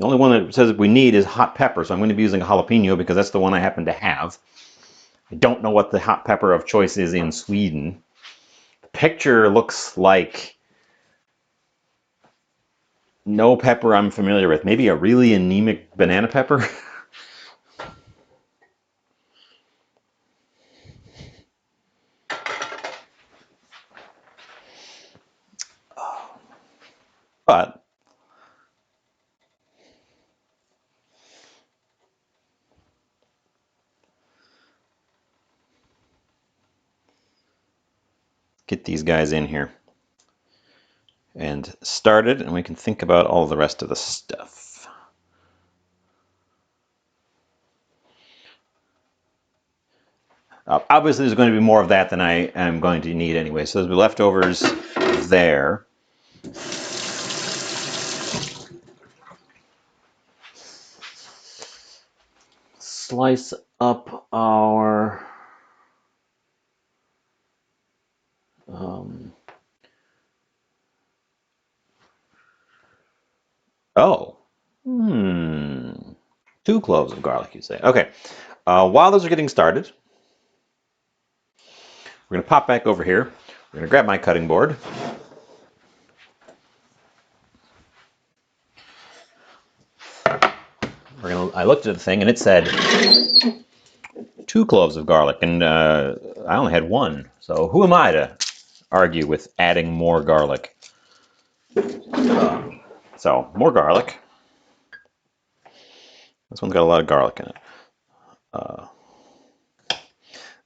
only one that says we need is hot pepper, so I'm going to be using a jalapeno because that's the one I happen to have. I don't know what the hot pepper of choice is in Sweden. The picture looks like no pepper I'm familiar with. Maybe a really anemic banana pepper. But get these guys in here and started, and we can think about all the rest of the stuff. Obviously, there's going to be more of that than I am going to need anyway, so there's the leftovers there. Slice up our oh, 2 cloves of garlic, you say? Okay. While those are getting started, we're going to pop back over here. We're going to grab my cutting board. I looked at the thing and it said 2 cloves of garlic, and I only had 1. So who am I to argue with adding more garlic? So more garlic. This one's got a lot of garlic in it.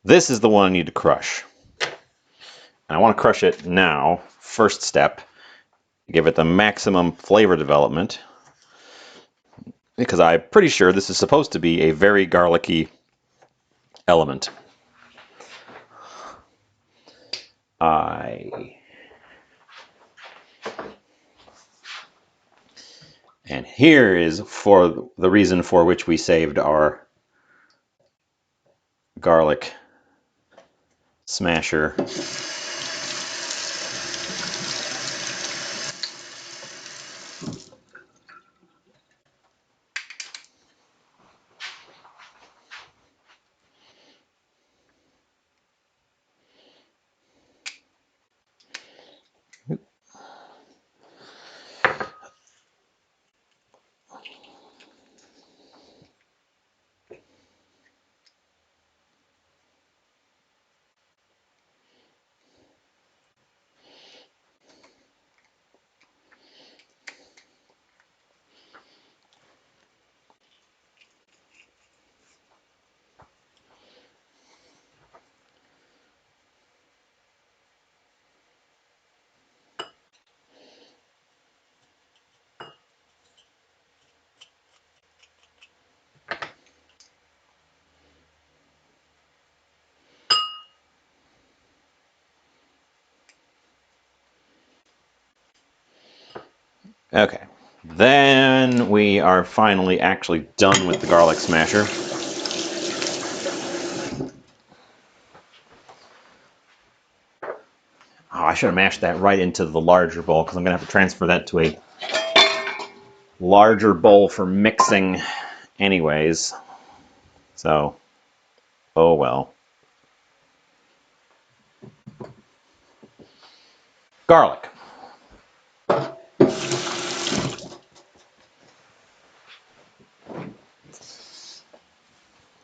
This is the one I need to crush. And I want to crush it now. First step, give it the maximum flavor development, because I'm pretty sure this is supposed to be a very garlicky element. And here is for the reason for which we saved our garlic smasher. Okay. Then we are finally actually done with the garlic smasher. Oh, I should have mashed that right into the larger bowl because I'm going to have to transfer that to a larger bowl for mixing anyways. So, oh well. Garlic.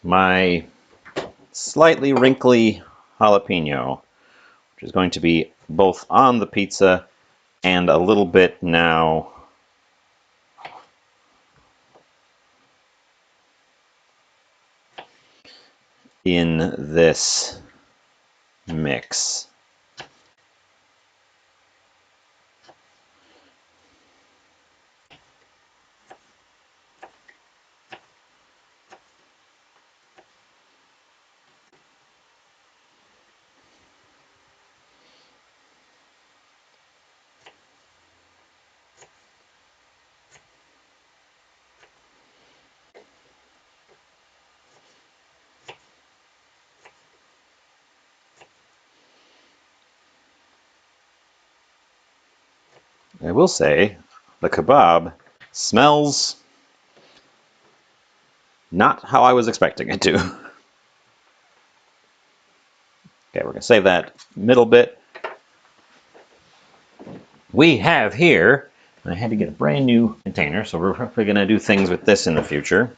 My slightly wrinkly jalapeno, which is going to be both on the pizza and a little bit now in this mix. I will say the kebab smells not how I was expecting it to. Okay, we're going to save that middle bit. We have here, I had to get a brand new container, so we're probably going to do things with this in the future.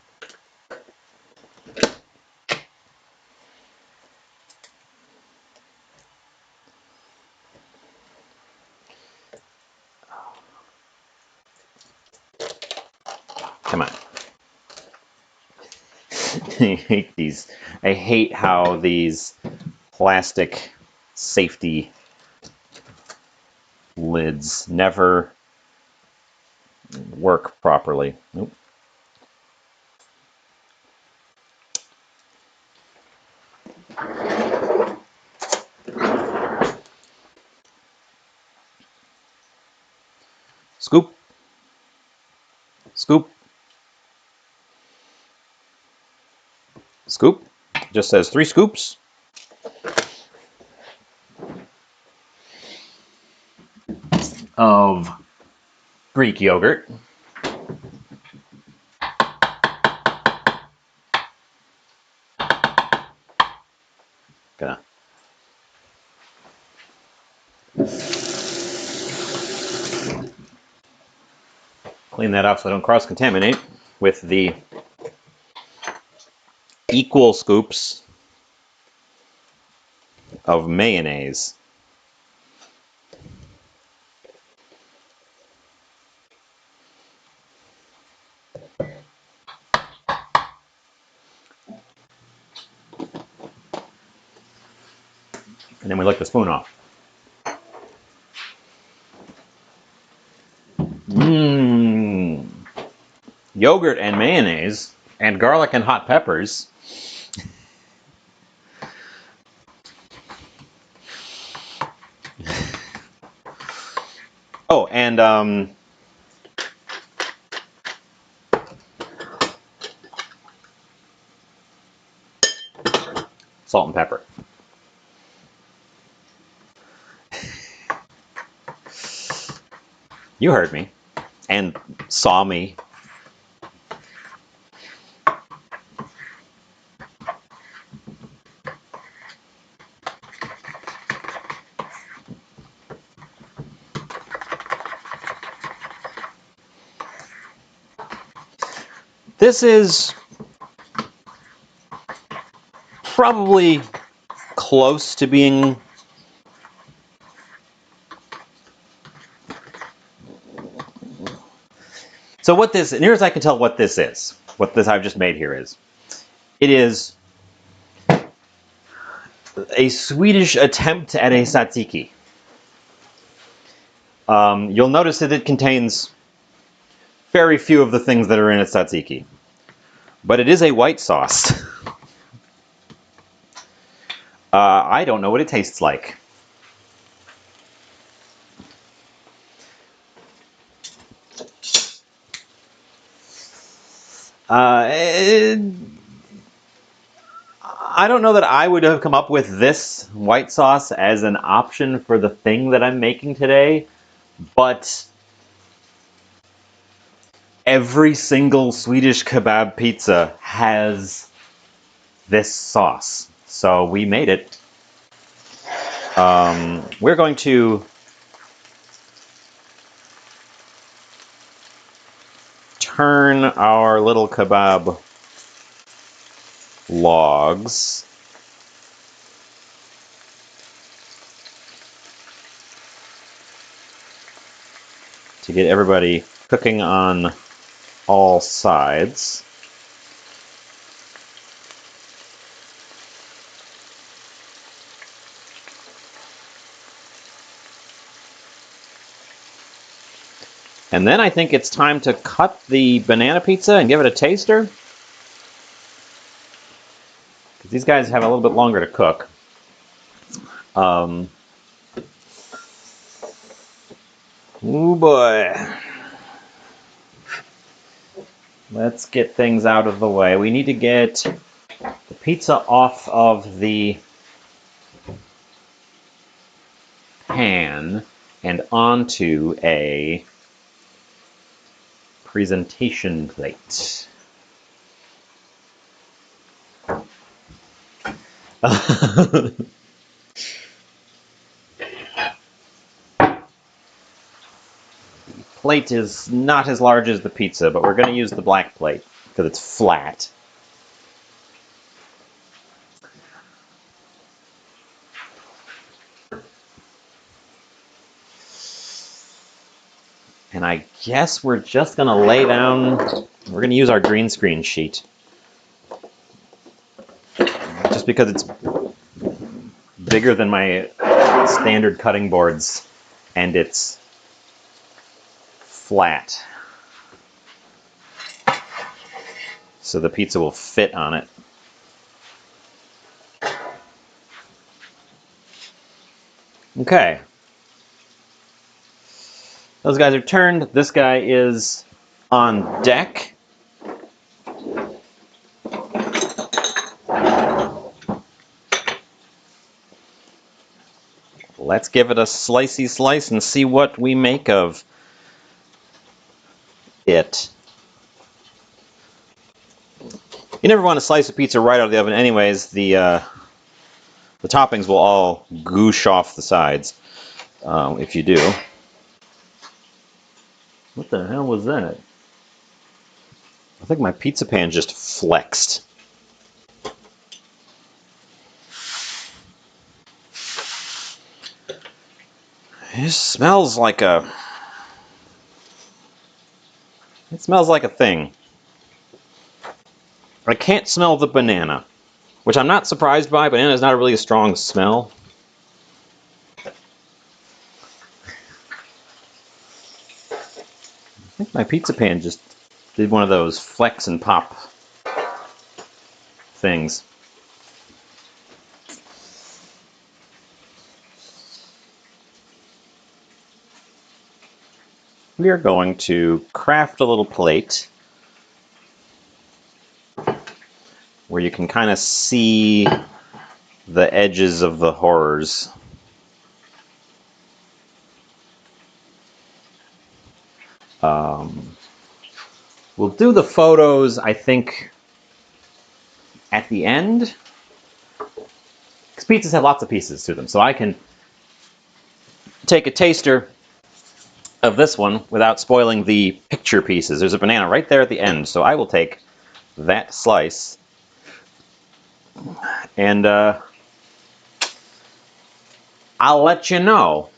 Come on. I hate these. I hate how these plastic safety lids never work properly. Nope. Scoop. Scoop. Scoop. Just says 3 scoops. Of Greek yogurt. Gonna clean that off so I don't cross-contaminate with the equal scoops of mayonnaise. And then we lick the spoon off. Mmm. Yogurt and mayonnaise and garlic and hot peppers. Oh, and salt and pepper. You heard me and saw me. This is probably close to being so what this, near as I can tell what this is, what this I've just made here is. It is a Swedish attempt at a tzatziki. You'll notice that it contains very few of the things that are in a tzatziki. But it is a white sauce. I don't know what it tastes like. I don't know that I would have come up with this white sauce as an option for the thing that I'm making today, but every single Swedish kebab pizza has this sauce. So we made it. We're going to turn our little kebab logs to get everybody cooking on all sides. And then I think it's time to cut the banana pizza and give it a taster. These guys have a little bit longer to cook. Oh boy. Let's get things out of the way. We need to get the pizza off of the pan and onto a presentation plate. Plate is not as large as the pizza, but we're going to use the black plate because it's flat. And I guess we're just going to lay down, we're going to use our green screen sheet. Just because it's bigger than my standard cutting boards and it's flat. So the pizza will fit on it. Okay. Those guys are turned. This guy is on deck. Let's give it a slicey slice and see what we make of it. You never want to slice a pizza right out of the oven anyways. The toppings will all goosh off the sides if you do. What the hell was that? I think my pizza pan just flexed. It smells like a... It smells like a thing. I can't smell the banana, which I'm not surprised by. Banana is not really a strong smell. I think my pizza pan just did one of those flex and pop things. We are going to craft a little plate where you can kind of see the edges of the horrors. We'll do the photos, I think, at the end. Because pizzas have lots of pieces to them, so I can take a taster of this one without spoiling the picture pieces. There's a banana right there at the end, so I will take that slice and I'll let you know.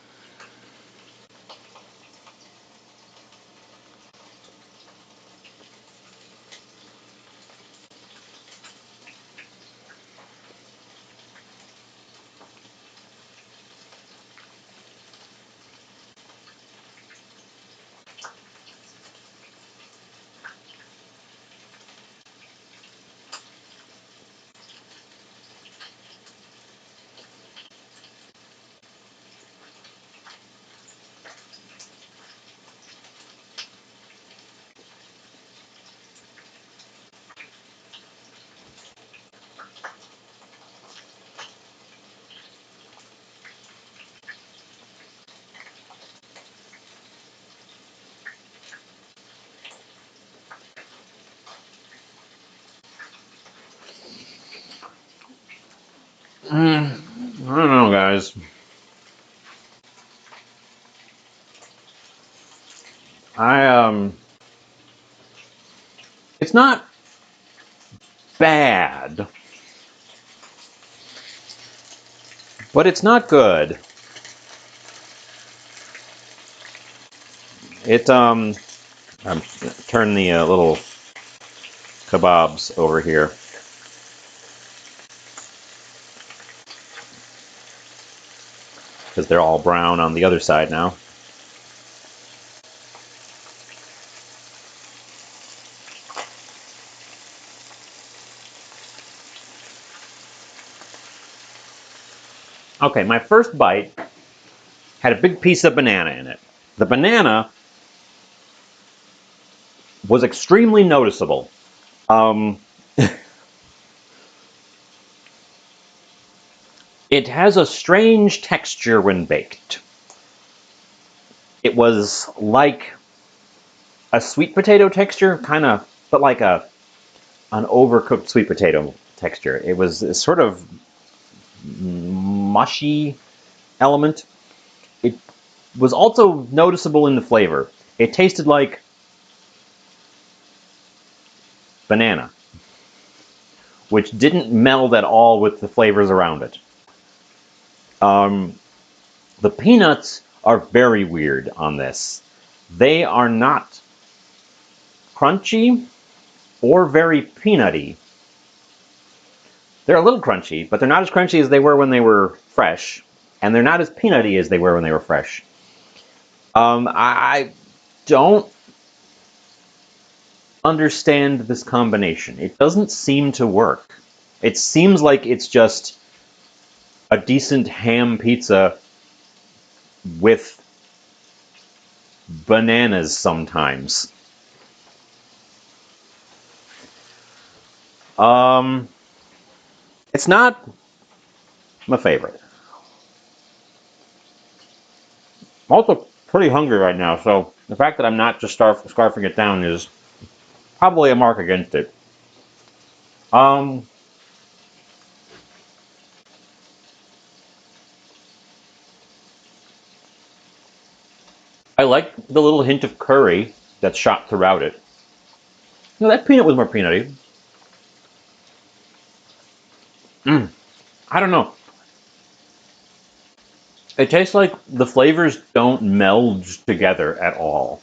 I don't know, guys. I it's not bad, but it's not good. It turn the little kebabs over here because they're all brown on the other side now. Okay, my first bite had a big piece of banana in it. The banana was extremely noticeable. Um, it has a strange texture when baked. It was like a sweet potato texture, kind of, but like an overcooked sweet potato texture. It was a sort of mushy element. It was also noticeable in the flavor. It tasted like banana, which didn't meld at all with the flavors around it. The peanuts are very weird on this. They are not crunchy or very peanutty. They're a little crunchy, but they're not as crunchy as they were when they were fresh, and they're not as peanutty as they were when they were fresh. I don't understand this combination. It doesn't seem to work. It seems like it's just a decent ham pizza with bananas sometimes. Um, it's not my favorite. I'm also pretty hungry right now, so the fact that I'm not just scarfing it down is probably a mark against it. Um, I like the little hint of curry that's shot throughout it. You know, that peanut was more peanutty. I don't know. It tastes like the flavors don't meld together at all.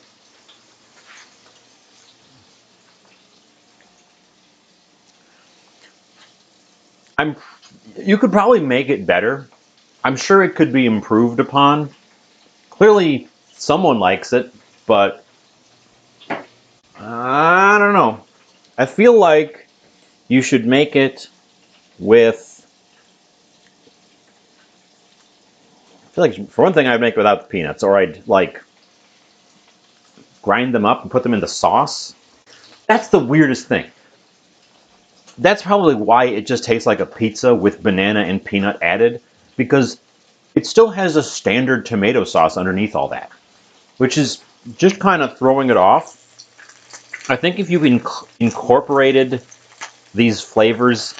I'm. You could probably make it better. I'm sure it could be improved upon. Clearly, someone likes it, but I don't know. I feel like you should make it with. I feel like for one thing, I'd make it without the peanuts, or I'd like grind them up and put them into sauce. That's the weirdest thing. That's probably why it just tastes like a pizza with banana and peanut added, because it still has a standard tomato sauce underneath all that, which is just kind of throwing it off. I think if you incorporated these flavors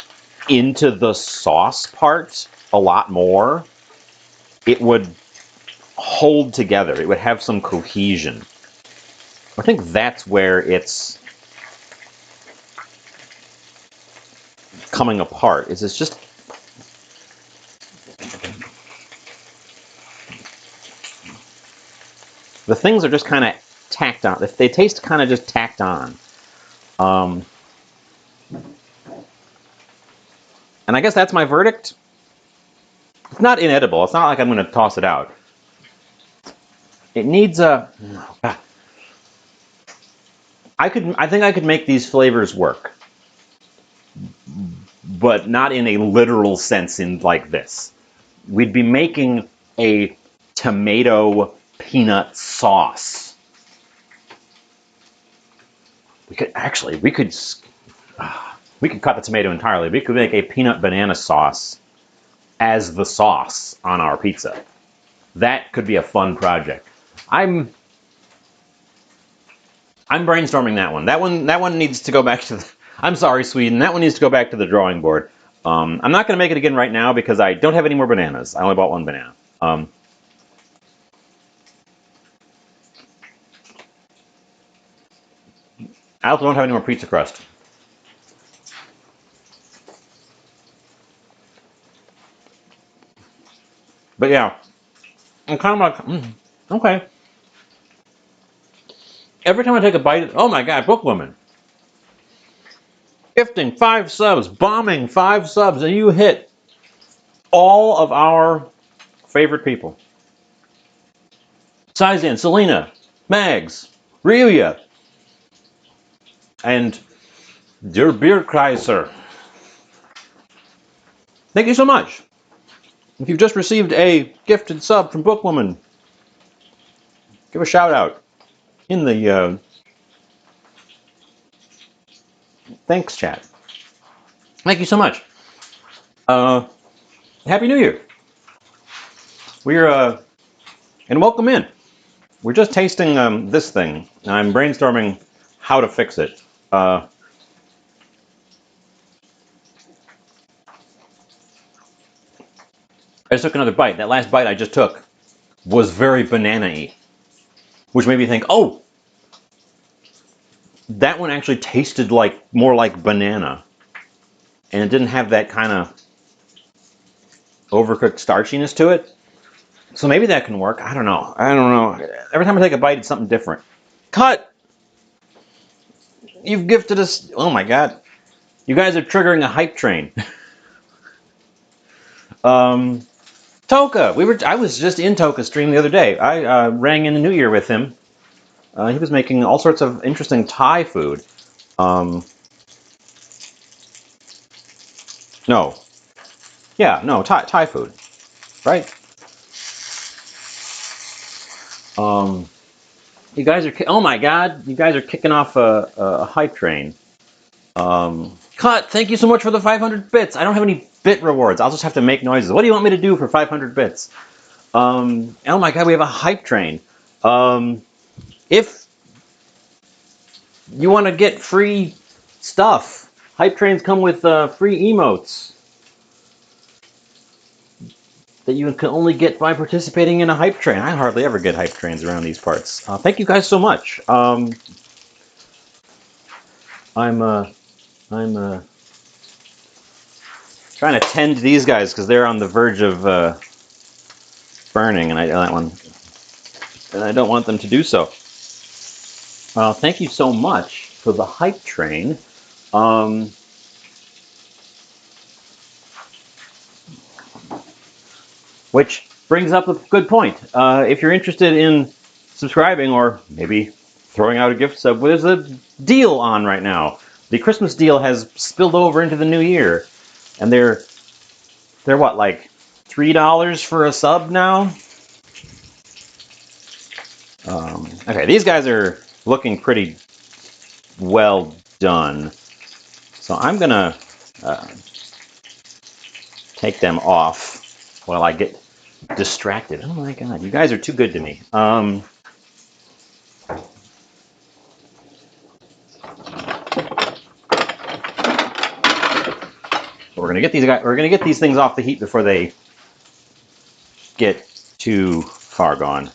into the sauce part a lot more, it would hold together. It would have some cohesion. I think that's where it's coming apart. Is it's just the things are just kind of tacked on. They taste kind of just tacked on. Um, and I guess that's my verdict. It's not inedible. It's not like I'm going to toss it out. It needs a. Oh, I think I could make these flavors work, but not in a literal sense. In like this, we'd be making a tomato peanut sauce. We could cut the tomato entirely. We could make a peanut banana sauce as the sauce on our pizza. That could be a fun project. I'm I'm brainstorming that one. That one needs to go back to the, I'm sorry, Sweden. That one needs to go back to the drawing board. I'm not going to make it again right now because I don't have any more bananas. I only bought one banana. I also don't have any more pizza crust. But yeah, I'm kind of like, okay. Every time I take a bite, oh my God, Bookwoman. Gifting 5 subs, bombing 5 subs, and you hit all of our favorite people. Sizan, Selena, Mags, Ryuya, and Der Bierkreiser. Thank you so much. If you've just received a gifted sub from Bookwoman, give a shout out in the thanks chat. Thank you so much. Happy New Year. We're and welcome in. We're just tasting this thing. I'm brainstorming how to fix it. I just took another bite. That last bite I just took was very banana-y, which made me think, oh, that one actually tasted like more like banana, and it didn't have that kind of overcooked starchiness to it. So maybe that can work. I don't know. Every time I take a bite, it's something different. Cut! You've gifted us. Oh my God. You guys are triggering a hype train. Toka. I was just in Toka's stream the other day. I rang in the New Year with him. He was making all sorts of interesting Thai food. No. Yeah, no, Thai food. Right? You guys are, oh my God, you guys are kicking off a hype train. Cut, thank you so much for the 500 bits. I don't have any bit rewards. I'll just have to make noises. What do you want me to do for 500 bits? Oh my God, we have a hype train. If you want to get free stuff, hype trains come with free emotes that you can only get by participating in a hype train. I hardly ever get hype trains around these parts. Thank you guys so much. I'm trying to tend these guys because they're on the verge of burning, and I don't want them to do so. Thank you so much for the hype train. Which brings up a good point. If you're interested in subscribing or maybe throwing out a gift sub, there's a deal on right now. The Christmas deal has spilled over into the new year, and they're what, like $3 for a sub now? Okay, these guys are looking pretty well done, so I'm gonna take them off while I get distracted. Oh my God, you guys are too good to me. We're gonna get these things off the heat before they get too far gone.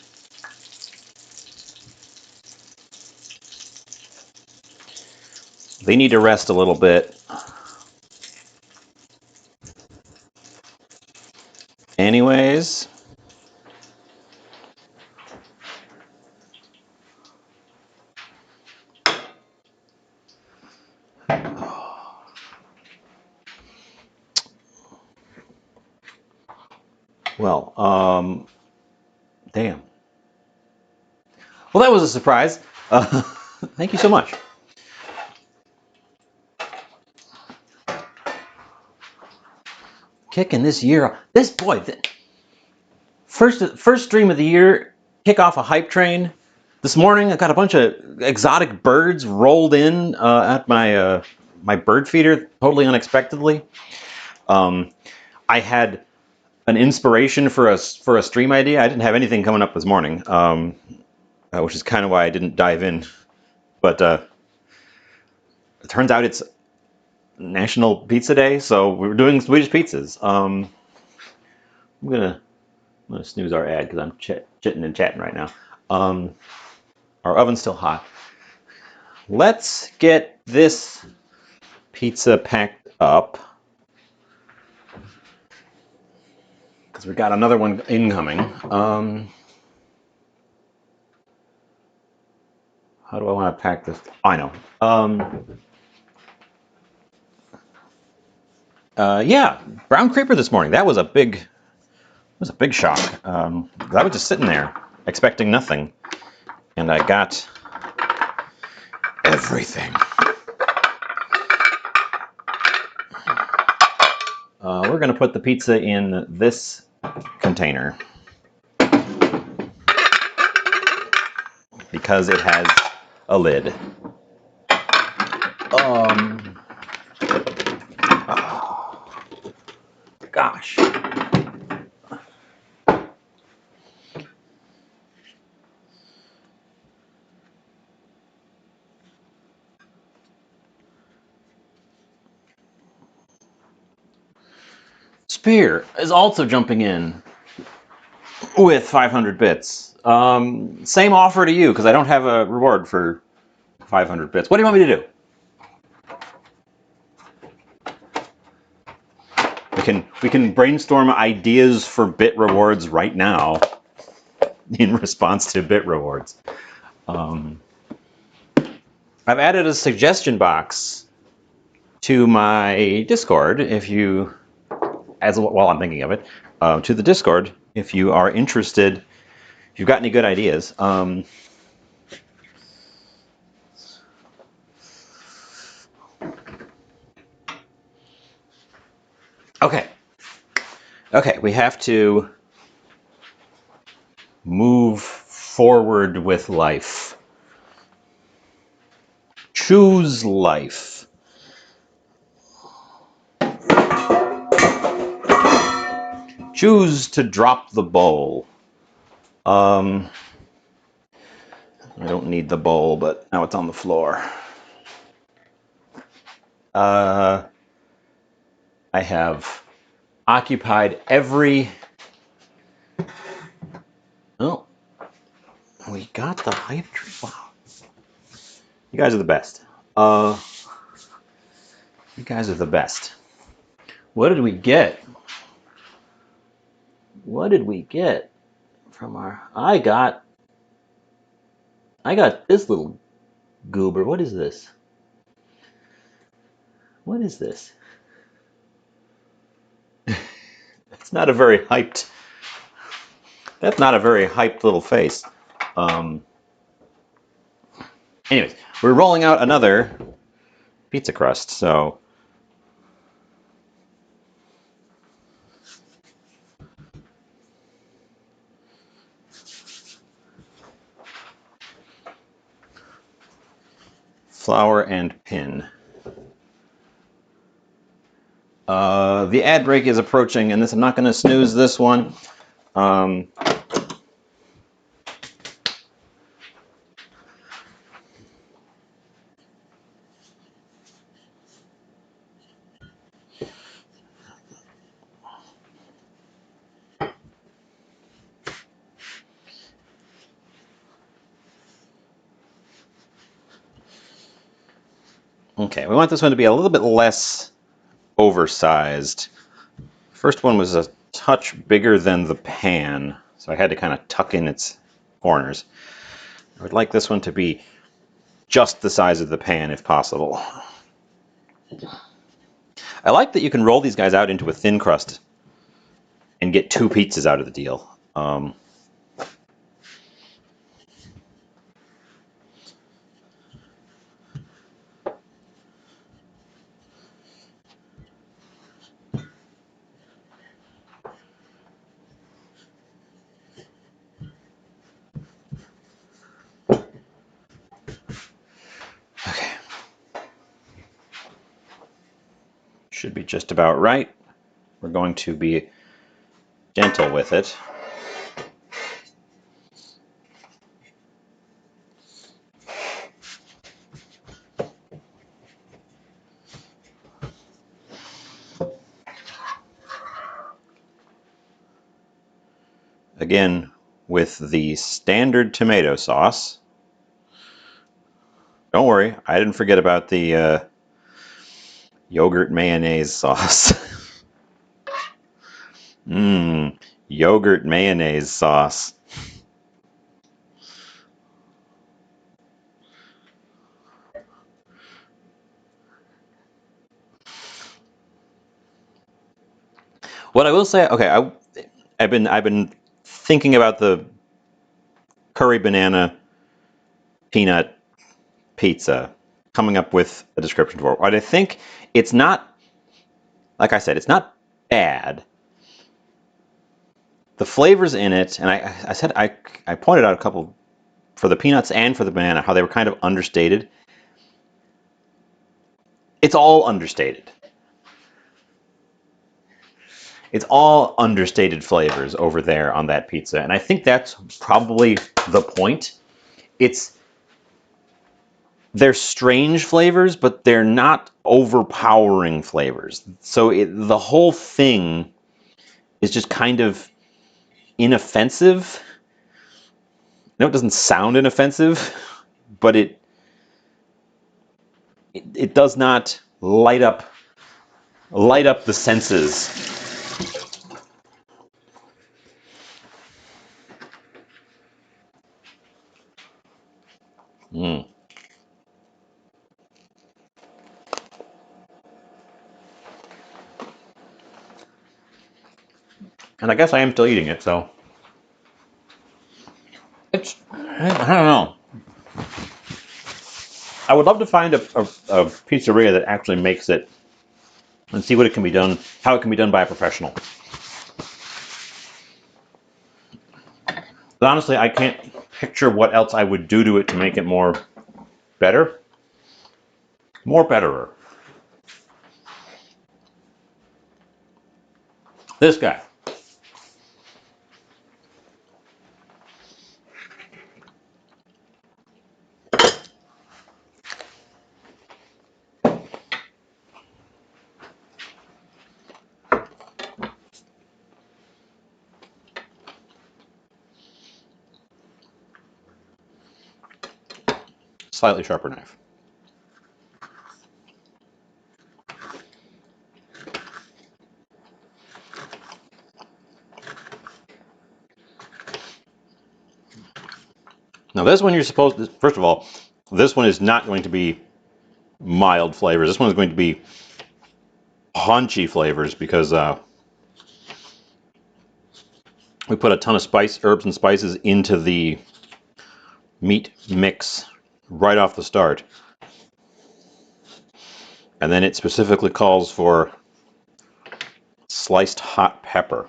They need to rest a little bit. Anyways. Well, damn. Well, that was a surprise. Thank you so much. Kicking this year. This boy, first stream of the year, kick off a hype train. This morning, I got a bunch of exotic birds rolled in at my my bird feeder, totally unexpectedly. I had an inspiration for a stream idea. I didn't have anything coming up this morning, which is kind of why I didn't dive in. But it turns out it's National Pizza Day, so we're doing Swedish pizzas. I'm gonna snooze our ad because I'm chitting and chatting right now. Our oven's still hot. Let's get this pizza packed up because we got another one incoming. How do I want to pack this? I know. Yeah, brown creeper this morning. That was a big shock. I was just sitting there expecting nothing, and I got everything. We're gonna put the pizza in this container because it has a lid. Oh, gosh. Spear is also jumping in with 500 bits. Same offer to you because I don't have a reward for 500 bits. What do you want me to do? We can brainstorm ideas for bit rewards right now in response to bit rewards. I've added a suggestion box to my Discord if you, while I'm thinking of it, to the Discord if you are interested, if you've got any good ideas. Okay, we have to move forward with life. Choose life. Choose to drop the bowl. I don't need the bowl, but now it's on the floor. I have occupied every... Oh, we got the hype tree. Wow. You guys are the best. You guys are the best. What did we get? What did we get from our... I got this little goober. What is this? What is this? That's not a very hyped... That's not a very hyped little face. Anyways, we're rolling out another pizza crust, so... Flour and pin. The ad break is approaching, and I'm not going to snooze this one. Okay, we want this one to be a little bit less oversized. First one was a touch bigger than the pan, so I had to kind of tuck in its corners. I would like this one to be just the size of the pan if possible. I like that you can roll these guys out into a thin crust and get 2 pizzas out of the deal. Okay. Should be just about right. We're going to be gentle with it. again with the standard tomato sauce. Don't worry, I didn't forget about the yogurt mayonnaise sauce. Mmm, yogurt mayonnaise sauce. What I will say, okay, I've been thinking about the curry banana peanut pizza, coming up with a description for it. What I think, it's not, like I said, it's not bad. The flavors in it, and I said I pointed out a couple for the peanuts and for the banana, how they were kind of understated. It's all understated. It's all understated flavors over there on that pizza, and I think that's probably the point. They're strange flavors, but they're not overpowering flavors. So the whole thing is just kind of inoffensive. No, it doesn't sound inoffensive, but it does not light up the senses. Mm. And I guess I am still eating it, so I don't know. I would love to find a pizzeria that actually makes it and see what it can be done, how it can be done by a professional. But honestly, I can't picture what else I would do to it to make it more better, more betterer. This guy. Slightly sharper knife. Now this one you're supposed to, first of all, this one is not going to be mild flavors. This one is going to be punchy flavors because we put a ton of herbs and spices into the meat mix right off the start. And then it specifically calls for sliced hot pepper.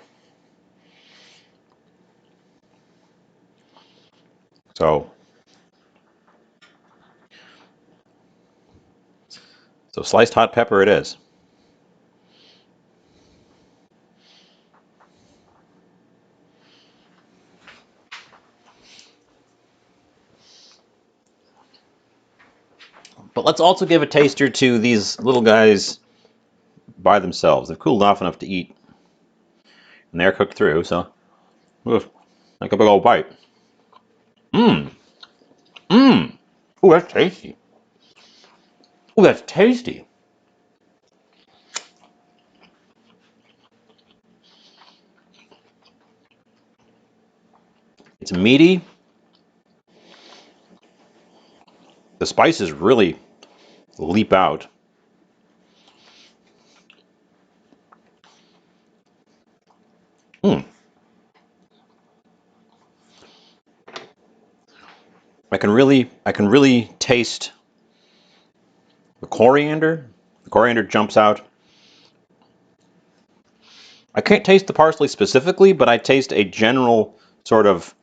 So sliced hot pepper it is. But let's also give a taster to these little guys by themselves. They've cooled off enough to eat. And they're cooked through, so oof, like a big old bite. Mmm. Mmm. Ooh, that's tasty. Ooh, that's tasty. It's meaty. The spices really leap out. Mmm. I can really taste the coriander. The coriander jumps out. I can't taste the parsley specifically, but I taste a general sort of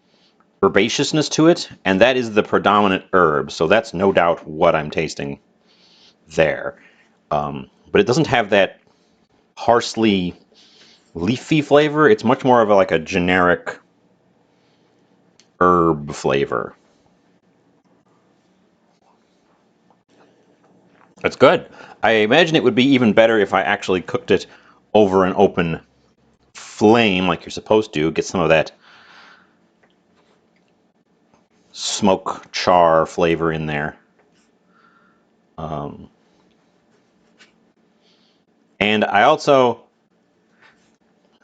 herbaceousness to it, and that is the predominant herb, so that's no doubt what I'm tasting there. But it doesn't have that parsley leafy flavor. It's much more of like a generic herb flavor. That's good. I imagine it would be even better if I actually cooked it over an open flame like you're supposed to. Get some of that smoke char flavor in there. And I also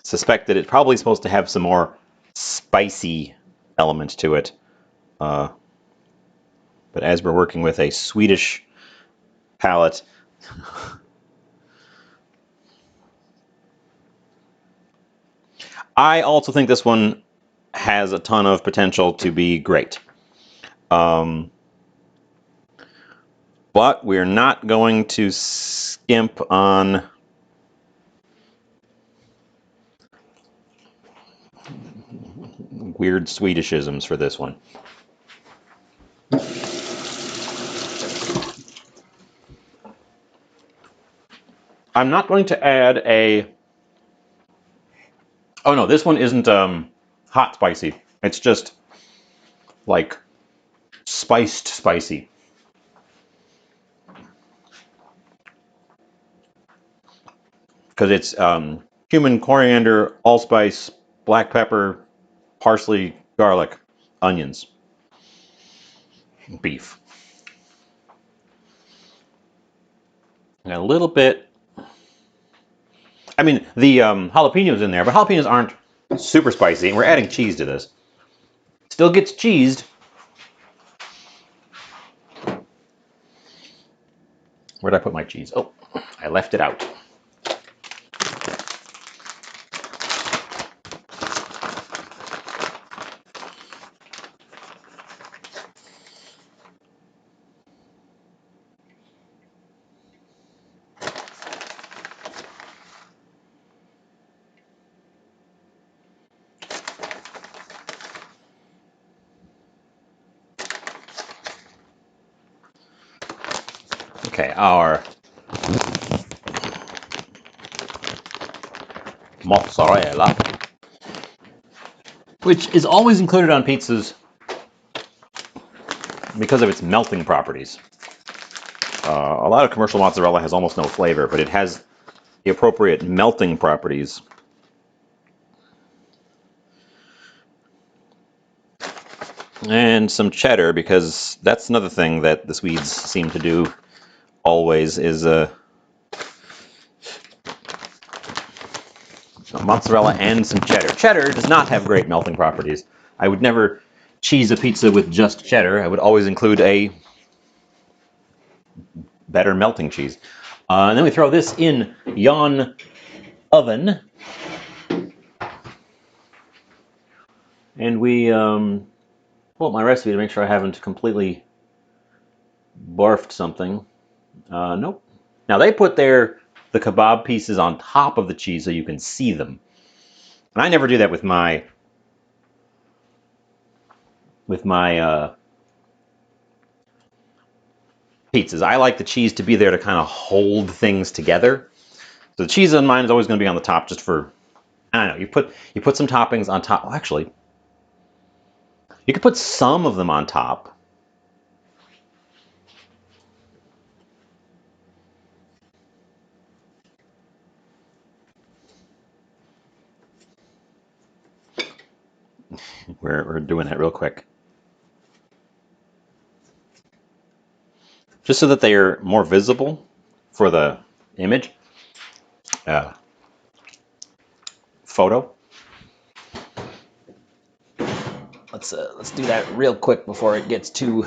suspect that it's probably supposed to have some more spicy element to it. But as we're working with a Swedish palate, I also think this one has a ton of potential to be great. But we're not going to skimp on weird Swedishisms for this one. I'm not going to add a... Oh no, this one isn't hot spicy. It's just like spiced spicy. Because it's cumin, coriander, allspice, black pepper, parsley, garlic, onions, beef. And a little bit... I mean, the jalapenos in there, but jalapenos aren't super spicy, and we're adding cheese to this. Still gets cheesed. Where'd I put my cheese? Oh, I left it out. Okay, our mozzarella, which is always included on pizzas because of its melting properties. A lot of commercial mozzarella has almost no flavor, but it has the appropriate melting properties. And some cheddar, because that's another thing that the Swedes seem to do always, is mozzarella and some cheddar. Cheddar does not have great melting properties. I would never cheese a pizza with just cheddar. I would always include a better melting cheese. And then we throw this in yon oven. And we pull up my recipe to make sure I haven't completely barfed something. Nope. Now they put the kebab pieces on top of the cheese so you can see them. And I never do that with my pizzas. I like the cheese to be there to kind of hold things together. So the cheese on mine is always going to be on the top, just for, I don't know. You put some toppings on top. Well, actually, you could put some of them on top. We're doing that real quick, just so that they are more visible for the image photo. Let's do that real quick before it gets too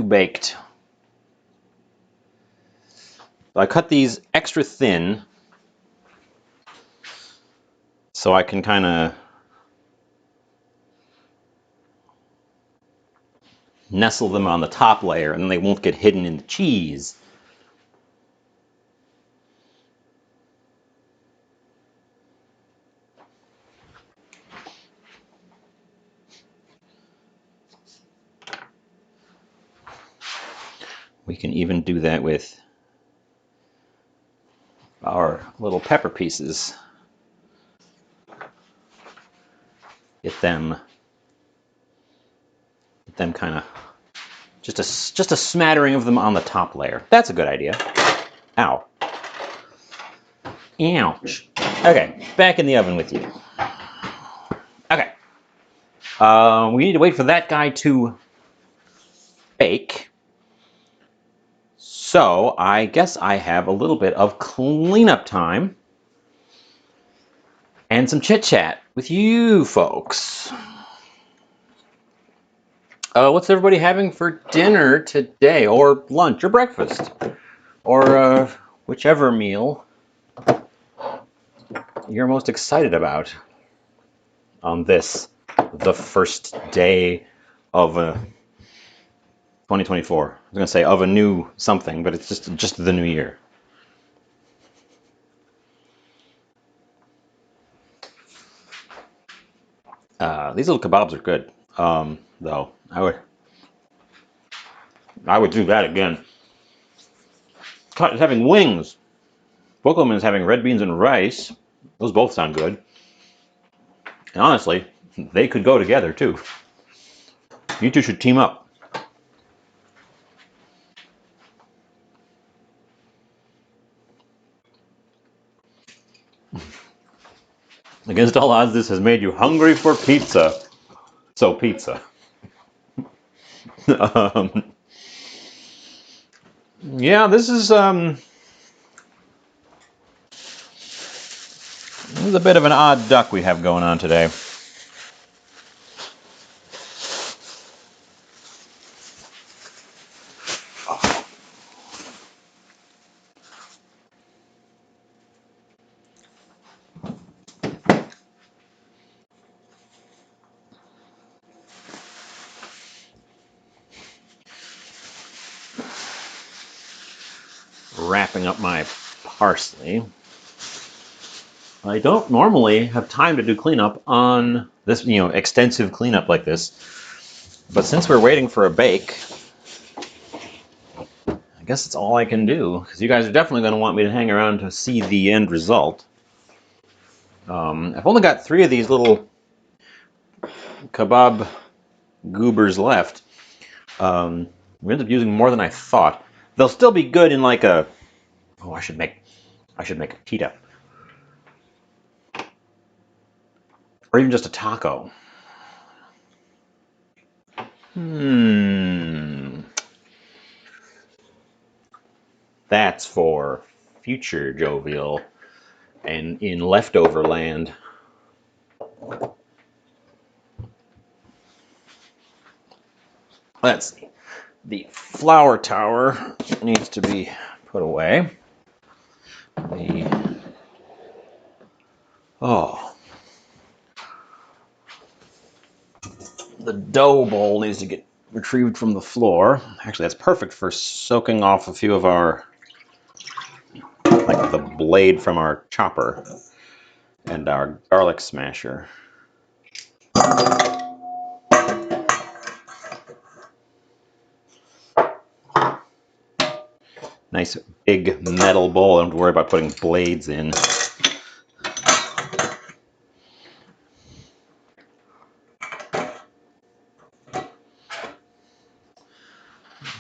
baked. So I cut these extra thin so I can kind of nestle them on the top layer, and then they won't get hidden in the cheese. We can even do that with our little pepper pieces. Get them kind of just a smattering of them on the top layer. That's a good idea. Ow. Ouch. Okay, back in the oven with you. Okay. We need to wait for that guy to bake. So I guess I have a little bit of cleanup time and some chit chat with you folks. What's everybody having for dinner today, or lunch, or breakfast, or whichever meal you're most excited about on this, the first day of 2024. I was going to say of a new something, but it's just the new year. These little kebabs are good, though. I would do that again. Cut is having wings. Bookleman is having red beans and rice. Those both sound good. And honestly, they could go together too. You two should team up. Against all odds, this has made you hungry for pizza. So pizza. Yeah, this is a bit of an odd duck we have going on today. Wrapping up my parsley. I don't normally have time to do cleanup on this, extensive cleanup like this. But since we're waiting for a bake, I guess it's all I can do, because you guys are definitely going to want me to hang around to see the end result. I've only got 3 of these little kebab goobers left. We ended up using more than I thought. They'll still be good in like a... Oh, I should make a pita. Or even just a taco. That's for future jovial and in leftover land. Let's see. The flour tower needs to be put away. The dough bowl needs to get retrieved from the floor. Actually, that's perfect for soaking off a few of our, like the blade from our chopper and our garlic smasher. Nice big metal bowl. I don't have to worry about putting blades in.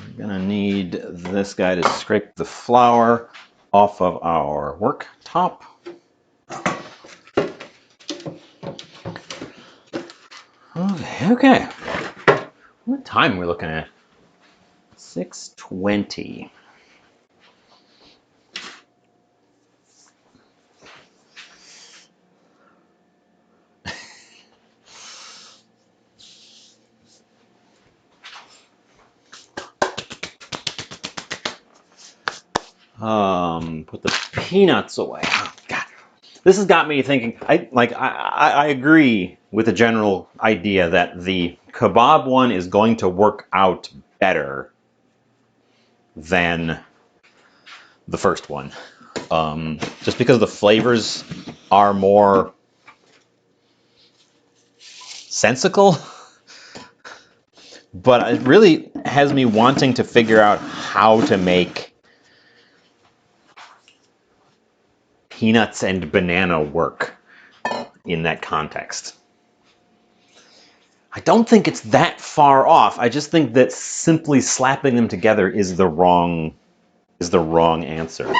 We're gonna need this guy to scrape the flour off of our worktop. Okay. What time are we looking at? 6:20. Put the peanuts away. Oh, God. This has got me thinking. I agree with the general idea that the kebab one is going to work out better than the first one, just because the flavors are more sensical. But it really has me wanting to figure out how to make peanuts and banana work in that context. I don't think it's that far off. I just think that simply slapping them together is the wrong answer.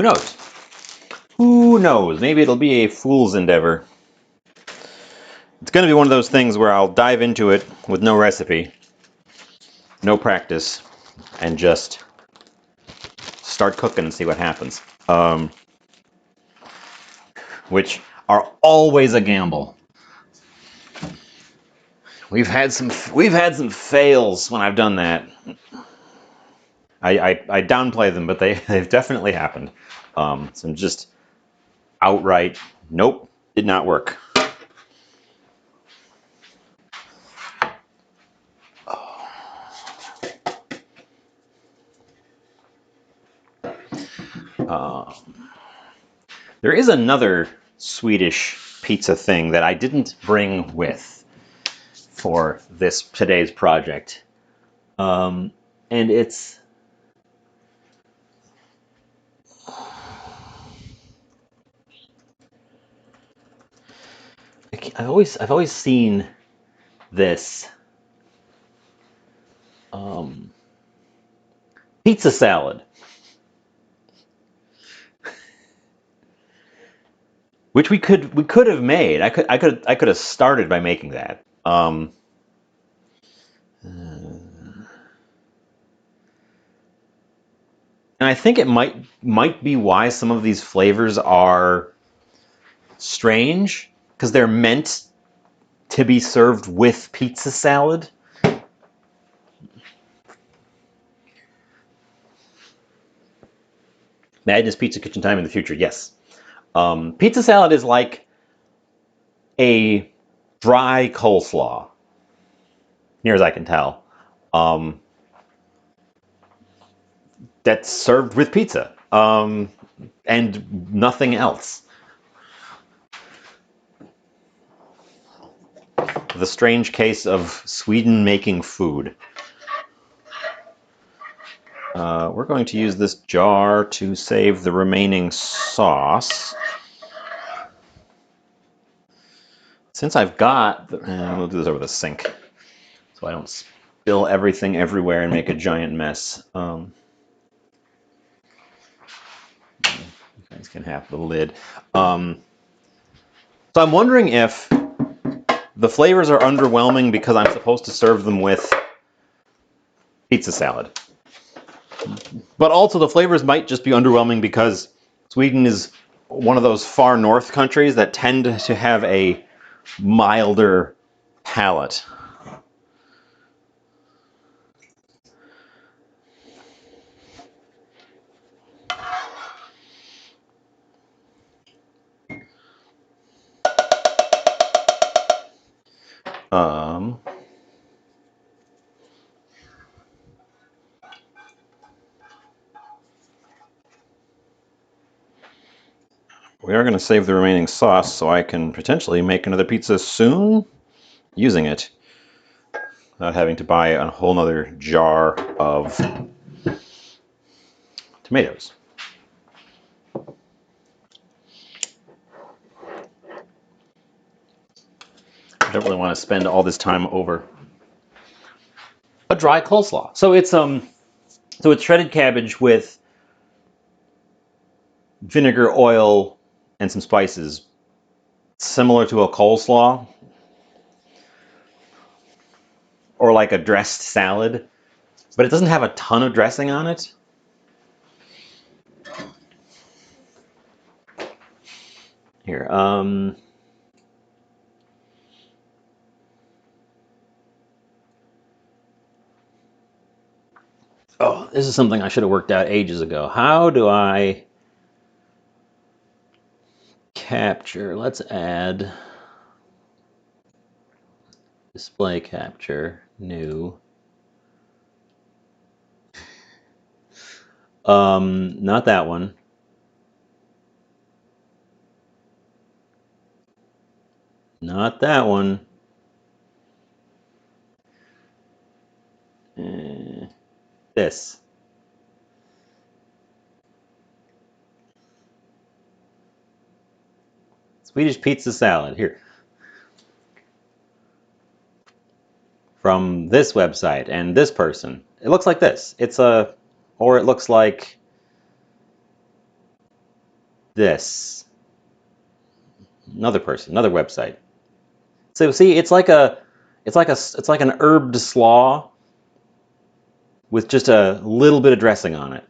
Who knows? Who knows? Maybe it'll be a fool's endeavor. It's going to be one of those things where I'll dive into it with no recipe, no practice, and just start cooking and see what happens. Which are always a gamble. We've had some fails when I've done that. I downplay them, but they've definitely happened. Some just outright, nope, did not work. There is another Swedish pizza thing that I didn't bring with for today's project, and it's I've always seen this pizza salad, which we could have made. I could have started by making that. And I think it might be why some of these flavors are strange, because they're meant to be served with pizza salad. Madness Pizza Kitchen time in the future, yes. Pizza salad is like a dry coleslaw, near as I can tell. That's served with pizza and nothing else. The strange case of Sweden making food. We're going to use this jar to save the remaining sauce. Since I've got, we'll do this over the sink so I don't spill everything everywhere and make a giant mess. You guys can have the lid. So I'm wondering if the flavors are underwhelming because I'm supposed to serve them with pizza salad. But also the flavors might just be underwhelming because Sweden is one of those far north countries that tend to have a milder palate. We are going to save the remaining sauce so I can potentially make another pizza soon using it without having to buy a whole nother jar of tomatoes. I don't really want to spend all this time over a dry coleslaw. So it's shredded cabbage with vinegar, oil, and some spices, similar to a coleslaw or like a dressed salad, but it doesn't have a ton of dressing on it. Here, oh, this is something I should have worked out ages ago. How do I capture? Let's add display capture, new. Not that one. Not that one. This. Swedish pizza salad. Here. From this website and this person. It looks like this. Or it looks like this. Another person, another website. So see, it's like an herbed slaw with just a little bit of dressing on it.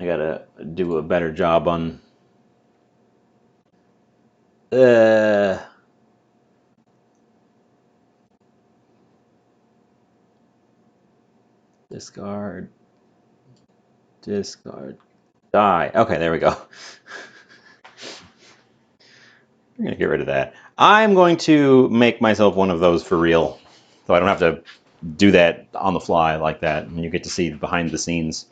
I gotta do a better job on discard, die. Okay, there we go. I'm gonna get rid of that. I'm going to make myself one of those for real, so I don't have to do that on the fly like that, and you get to see behind the scenes,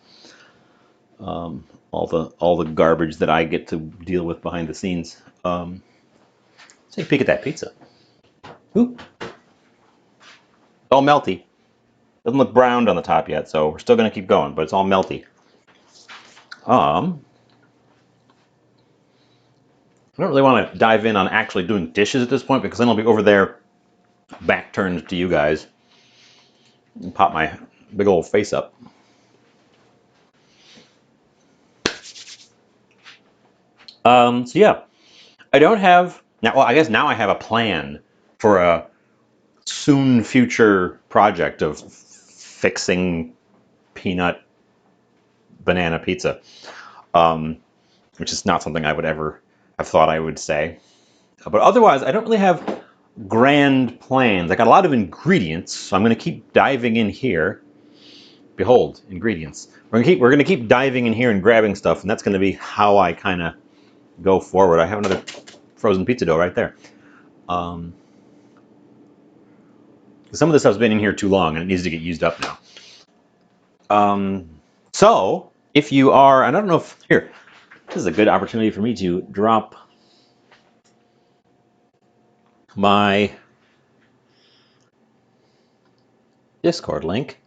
all the garbage that I get to deal with behind the scenes. Let's take a peek at that pizza. Ooh. It's all melty. Doesn't look browned on the top yet, so we're still gonna keep going, but it's all melty. I don't really want to dive in on actually doing dishes at this point because then I'll be over there, back turned to you guys, and pop my big old face up. So yeah, I don't have now. Well, I guess now I have a plan for a soon future project of fixing peanut banana pizza, which is not something I would ever have thought I would say. But otherwise, I don't really have grand plans. I got a lot of ingredients, so I'm going to keep diving in here. Behold, ingredients. We're gonna keep diving in here and grabbing stuff, and that's going to be how I kind of go forward. I have another frozen pizza dough right there. Some of this stuff's been in here too long, and it needs to get used up now. So if you are, and I don't know if here, this is a good opportunity for me to drop my Discord link.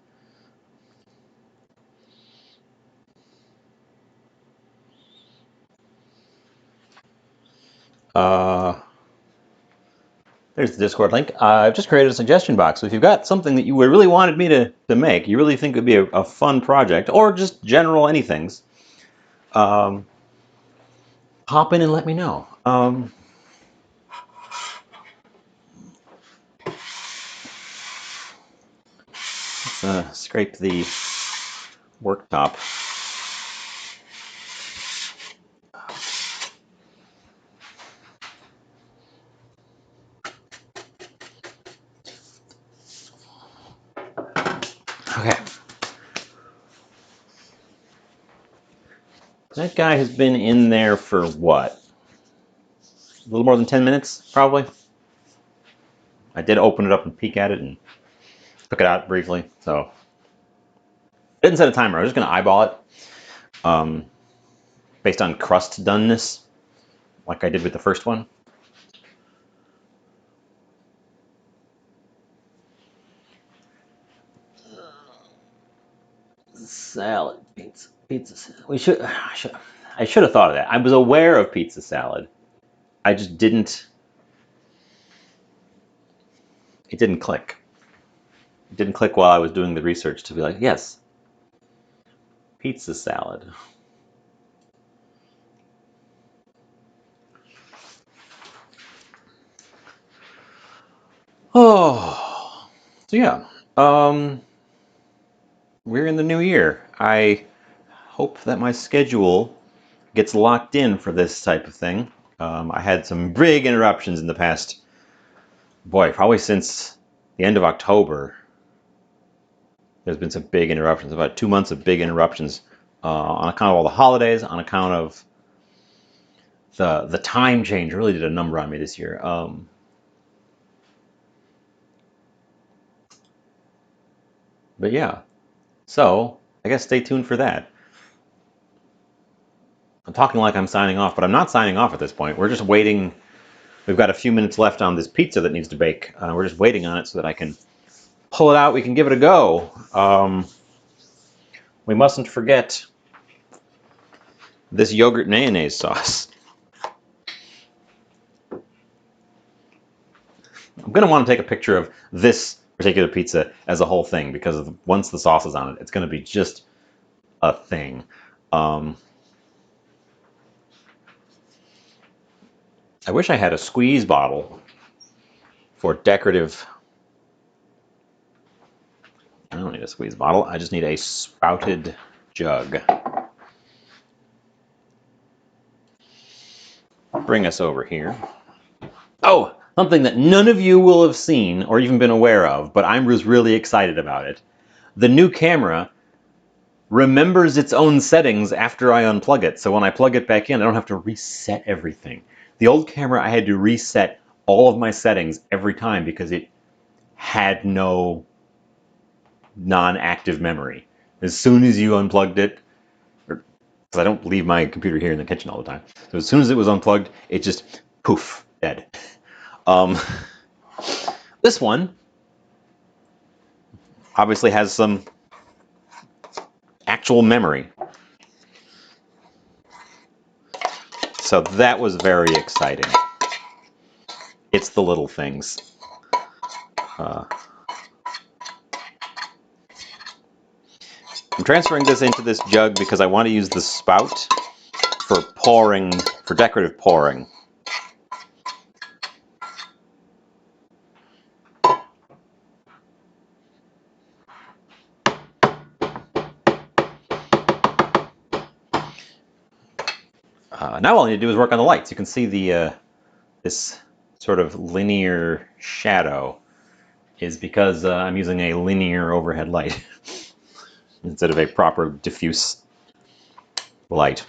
There's the Discord link. I've just created a suggestion box. So if you've got something that you really wanted me to make, you really think would be a fun project, or just general anythings, pop in and let me know. Let's scrape the worktop. Okay. That guy has been in there for what? A little more than 10 minutes, probably. I did open it up and peek at it and took it out briefly, so. I didn't set a timer. I was just going to eyeball it based on crust doneness, like I did with the first one. Salad, pizza salad. I should have thought of that. I was aware of pizza salad. I just didn't. It didn't click. It didn't click while I was doing the research to be like, yes, pizza salad. Oh, so yeah. We're in the new year. I hope that my schedule gets locked in for this type of thing. I had some big interruptions in the past, boy, probably since the end of October. There's been some big interruptions, about 2 months of big interruptions on account of all the holidays, on account of the time change really did a number on me this year. But yeah, so I guess stay tuned for that. I'm talking like I'm signing off, but I'm not signing off at this point. We're just waiting. We've got a few minutes left on this pizza that needs to bake. We're just waiting on it so that I can pull it out. We can give it a go. We mustn't forget this yogurt mayonnaise sauce. I'm going to want to take a picture of this particular pizza as a whole thing because once the sauce is on it, it's going to be just a thing. I wish I had a squeeze bottle for decorative. I don't need a squeeze bottle. I just need a spouted jug. Bring us over here. Oh, something that none of you will have seen or even been aware of, but I was really excited about it. The new camera remembers its own settings after I unplug it. So when I plug it back in, I don't have to reset everything. The old camera, I had to reset all of my settings every time because it had no non-active memory. As soon as you unplugged it, because I don't leave my computer here in the kitchen all the time. So as soon as it was unplugged, it just poof, dead. This one obviously has some actual memory. So that was very exciting. It's the little things. I'm transferring this into this jug because I want to use the spout for pouring, for decorative pouring. Now all I need to do is work on the lights. You can see the this sort of linear shadow is because I'm using a linear overhead light instead of a proper diffuse light.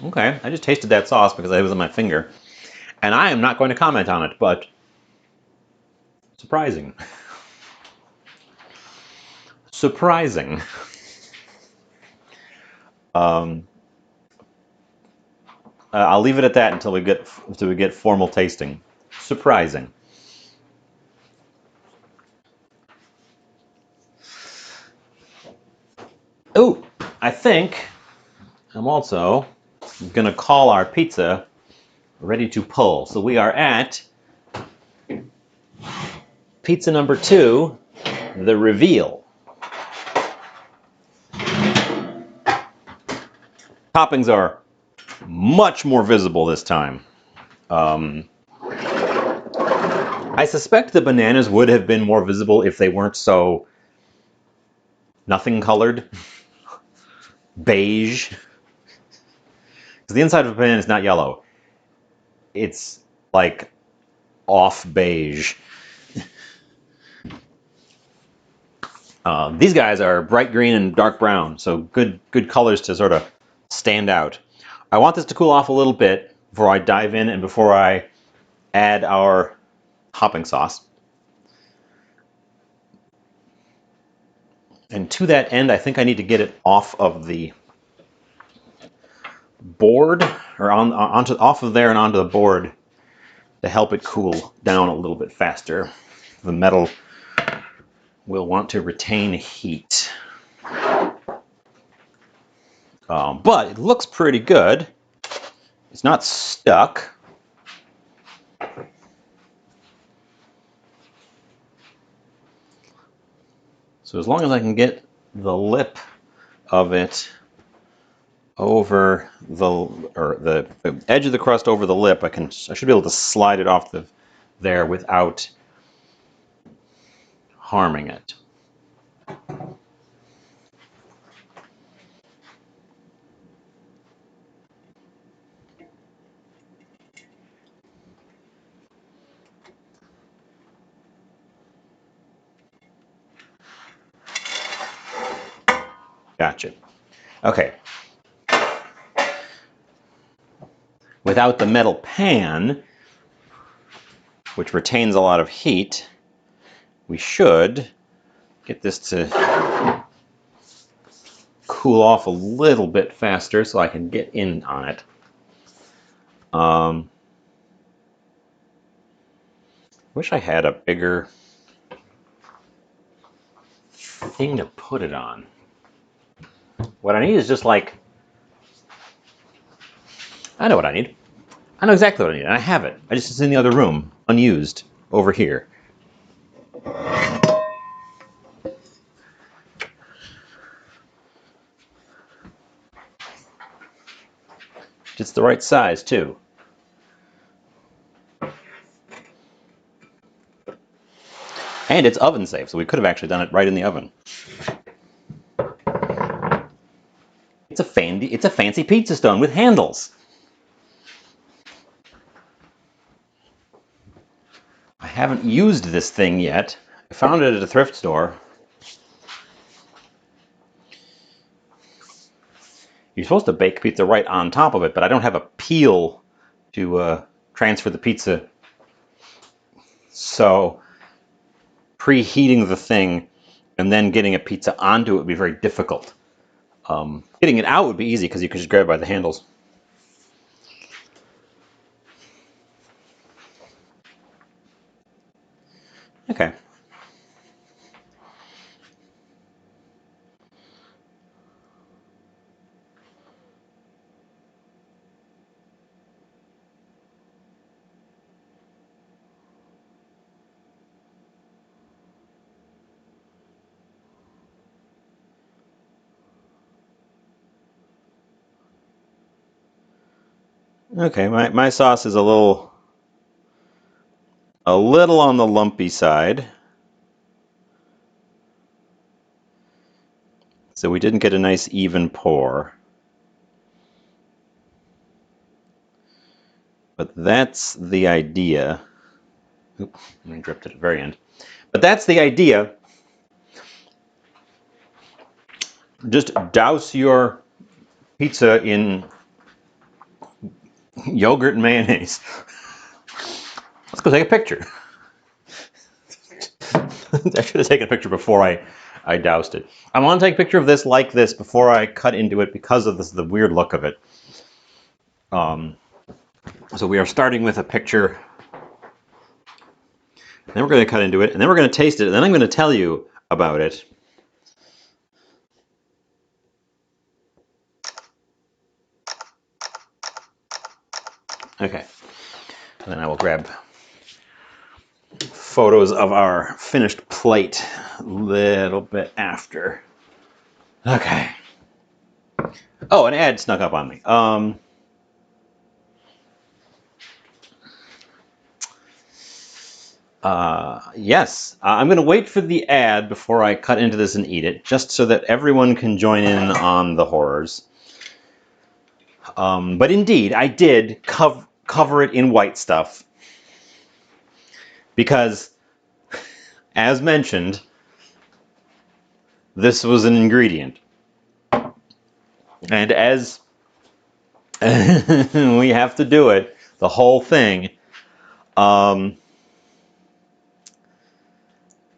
Okay, I just tasted that sauce because it was on my finger, and I am not going to comment on it, but surprising. Surprising. I'll leave it at that until we get formal tasting. Surprising. Oh, I think I'm also gonna call our pizza ready to pull. So we are at pizza number 2, the reveal. Toppings are much more visible this time. I suspect the bananas would have been more visible if they weren't so nothing colored, beige. Because the inside of a banana is not yellow. It's like off beige. These guys are bright green and dark brown, so good colors to sort of stand out. I want this to cool off a little bit before I dive in and before I add our hopping sauce. And to that end, I think I need to get it off of the board, or off of there and onto the board to help it cool down a little bit faster. The metal will want to retain heat. But it looks pretty good. It's not stuck. So as long as I can get the lip of it over the edge of the crust over the lip, I should be able to slide it off there without harming it. Gotcha. Okay. Without the metal pan, which retains a lot of heat, we should get this to cool off a little bit faster so I can get in on it. Wish I had a bigger thing to put it on. What I need is just like, I know what I need. I know exactly what I need, and I have it. It's in the other room, unused, over here. It's the right size too. And it's oven safe, so we could have actually done it right in the oven. It's a fancy pizza stone with handles. I haven't used this thing yet. I found it at a thrift store. You're supposed to bake pizza right on top of it, but I don't have a peel to transfer the pizza. So preheating the thing and then getting a pizza onto it would be very difficult. Getting it out would be easy because you could just grab it by the handles. Okay. Okay, my sauce is a little on the lumpy side. So we didn't get a nice even pour. But that's the idea. Oops, I dripped at the very end. But that's the idea. Just douse your pizza in yogurt and mayonnaise. Let's go take a picture. I should have taken a picture before I doused it. I want to take a picture of this like this before I cut into it because of the weird look of it. So we are starting with a picture. Then we're going to cut into it, and then we're going to taste it, and then I'm going to tell you about it. Okay. And then I will grab photos of our finished plate a little bit after. Okay. Oh, an ad snuck up on me. Yes, I'm going to wait for the ad before I cut into this and eat it, just so that everyone can join in on the horrors. But indeed, I did cover it in white stuff because, as mentioned, this was an ingredient. And as we have to do it, the whole thing, it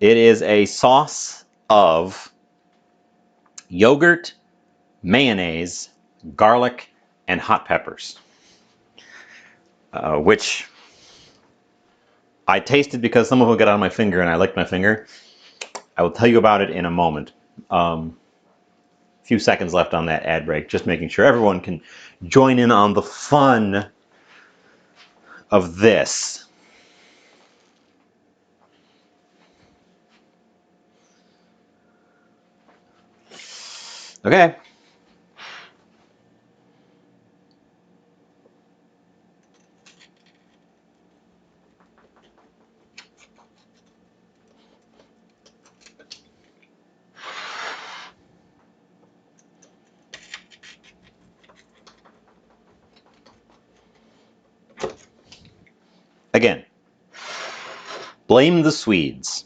is a sauce of yogurt, mayonnaise, garlic, and hot peppers, which I tasted because some of them got on my finger and I licked my finger. I will tell you about it in a moment. Few seconds left on that ad break, just making sure everyone can join in on the fun of this. Okay. Again, blame the Swedes.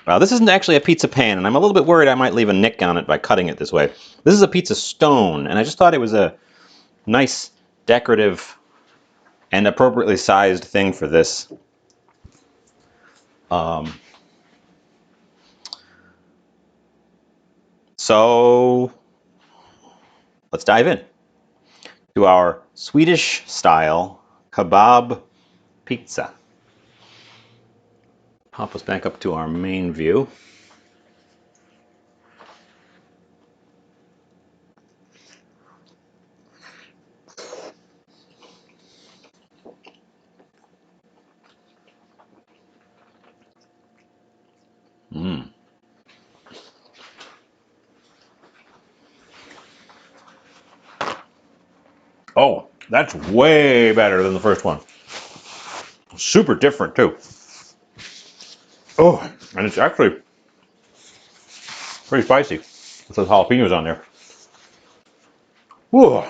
Well, this isn't actually a pizza pan, and I'm a little bit worried I might leave a nick on it by cutting it this way. This is a pizza stone, and I just thought it was a nice, decorative, and appropriately sized thing for this. So let's dive in to our Swedish style kebab pizza. Pop us back up to our main view. Oh, that's way better than the first one. Super different too. Oh, and it's actually pretty spicy. With those jalapenos on there. Whoa.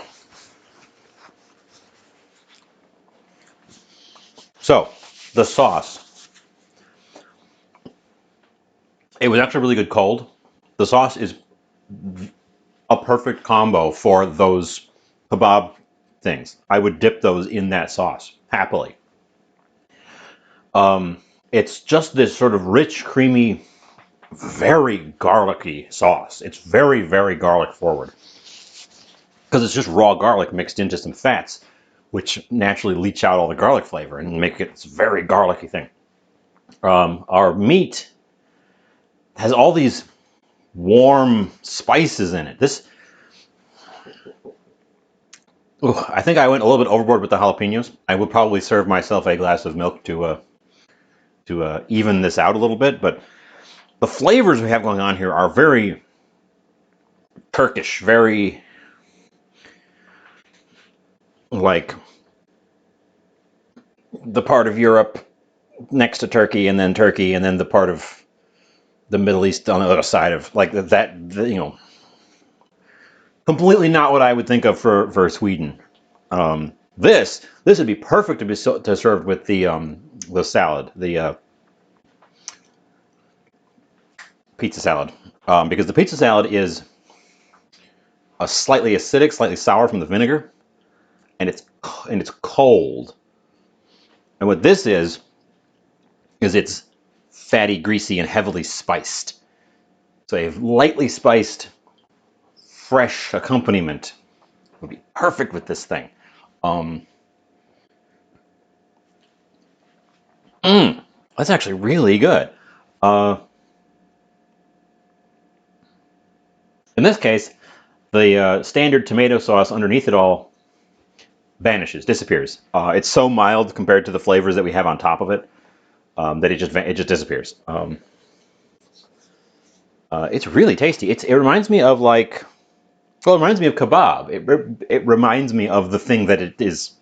So, the sauce. It was actually really good cold. The sauce is a perfect combo for those kebab things. I would dip those in that sauce happily. It's just this sort of rich, creamy, very garlicky sauce. It's very, very garlic forward because it's just raw garlic mixed into some fats, which naturally leach out all the garlic flavor and make it this very garlicky thing. Our meat has all these warm spices in it. I think I went a little bit overboard with the jalapenos. I would probably serve myself a glass of milk to even this out a little bit, but the flavors we have going on here are very Turkish, very like the part of Europe next to Turkey, and then the part of the Middle East on the other side of like that. Completely not what I would think of for Sweden. This would be perfect to be to served with the salad, the pizza salad, because the pizza salad is a slightly acidic, slightly sour from the vinegar, and it's cold. And what this is it's fatty, greasy, and heavily spiced. So a lightly spiced, fresh accompaniment would be perfect with this thing. Um, that's actually really good. Uh, in this case, the standard tomato sauce underneath it all vanishes, disappears. It's so mild compared to the flavors that we have on top of it that it just disappears. It's really tasty. It reminds me of it reminds me of kebab. It reminds me of the thing that it is.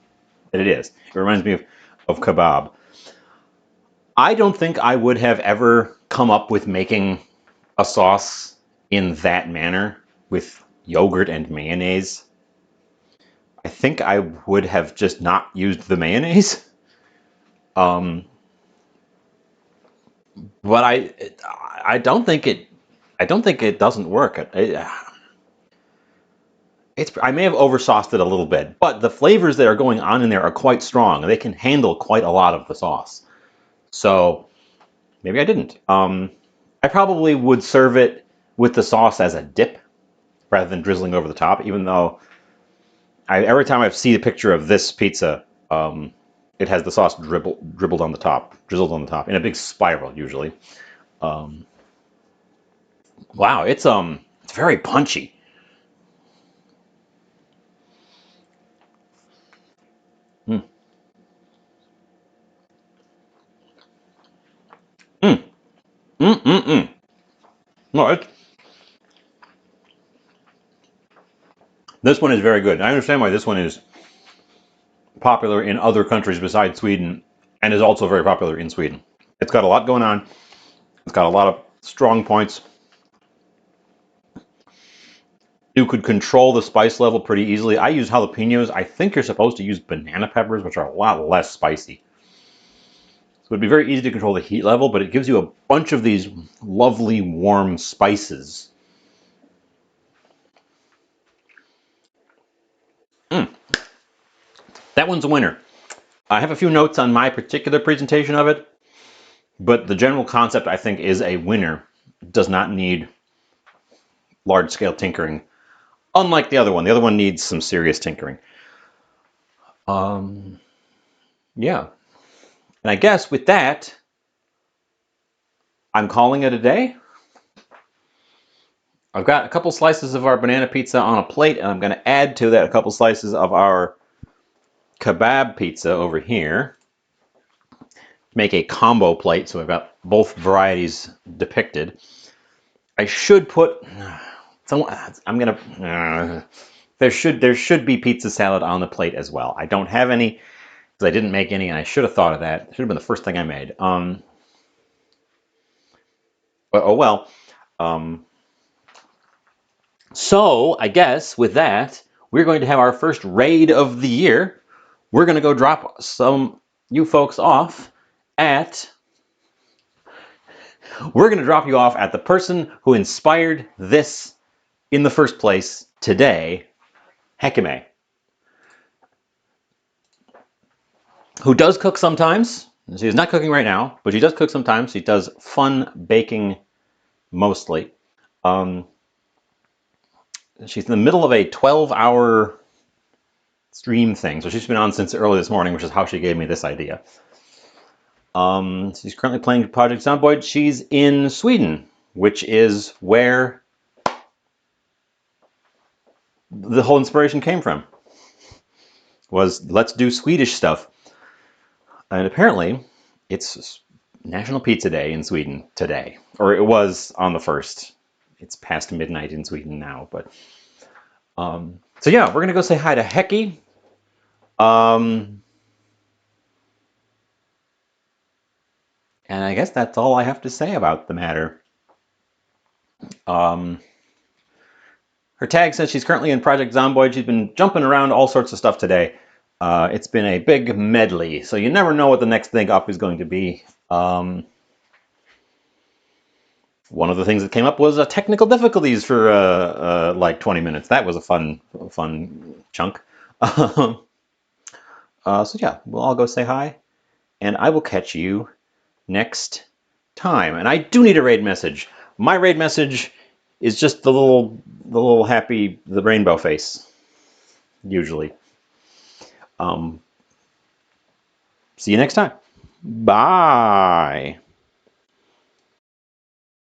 It reminds me of kebab. I don't think I would have ever come up with making a sauce in that manner with yogurt and mayonnaise. I think I would have just not used the mayonnaise. Um, but I don't think it doesn't work. I may have oversauced it a little bit, but the flavors that are going on in there are quite strong. They can handle quite a lot of the sauce. So maybe I didn't. I probably would serve it with the sauce as a dip rather than drizzling over the top, even though every time I see a picture of this pizza, it has the sauce drizzled on the top in a big spiral usually. Um, wow, it's very punchy. Mm, mm, mm. No, this one is very good. I understand why this one is popular in other countries besides Sweden, and is also very popular in Sweden. It's got a lot going on. It's got a lot of strong points. You could control the spice level pretty easily. I use jalapenos. I think you're supposed to use banana peppers, which are a lot less spicy. So it'd be very easy to control the heat level, but it gives you a bunch of these lovely warm spices. Mm, that one's a winner. I have a few notes on my particular presentation of it, but the general concept I think is a winner. It does not need large scale tinkering, unlike the other one. The other one needs some serious tinkering. Um, yeah. And I guess with that, I'm calling it a day. I've got a couple slices of our banana pizza on a plate, and I'm going to add to that a couple slices of our kebab pizza over here to make a combo plate. So I've got both varieties depicted. I should put I'm going to there should be pizza salad on the plate as well. I don't have any because I didn't make any, and I should have thought of that. It should have been the first thing I made. But oh well. So I guess with that, we're going to have our first raid of the year. We're going to go drop you folks off at. We're going to drop you off at the person who inspired this in the first place today, Hekime, who does cook sometimes. She's not cooking right now, but she does cook sometimes. She does fun baking mostly. She's in the middle of a 12-hour stream thing, so she's been on since early this morning, which is how she gave me this idea. She's currently playing Project Zomboid. She's in Sweden, which is where the whole inspiration came from. Was let's do Swedish stuff. And apparently, it's National Pizza Day in Sweden today. Or it was on the 1st. It's past midnight in Sweden now. But so yeah, we're going to go say hi to Heki. And I guess that's all I have to say about the matter. Her tag says she's currently in Project Zomboid. She's been jumping around all sorts of stuff today. It's been a big medley, so you never know what the next thing up is going to be. One of the things that came up was technical difficulties for like 20 minutes. That was a fun chunk. So yeah, we'll all go say hi, and I will catch you next time. And I do need a raid message. My raid message is just the little happy, the rainbow face, usually. See you next time. Bye.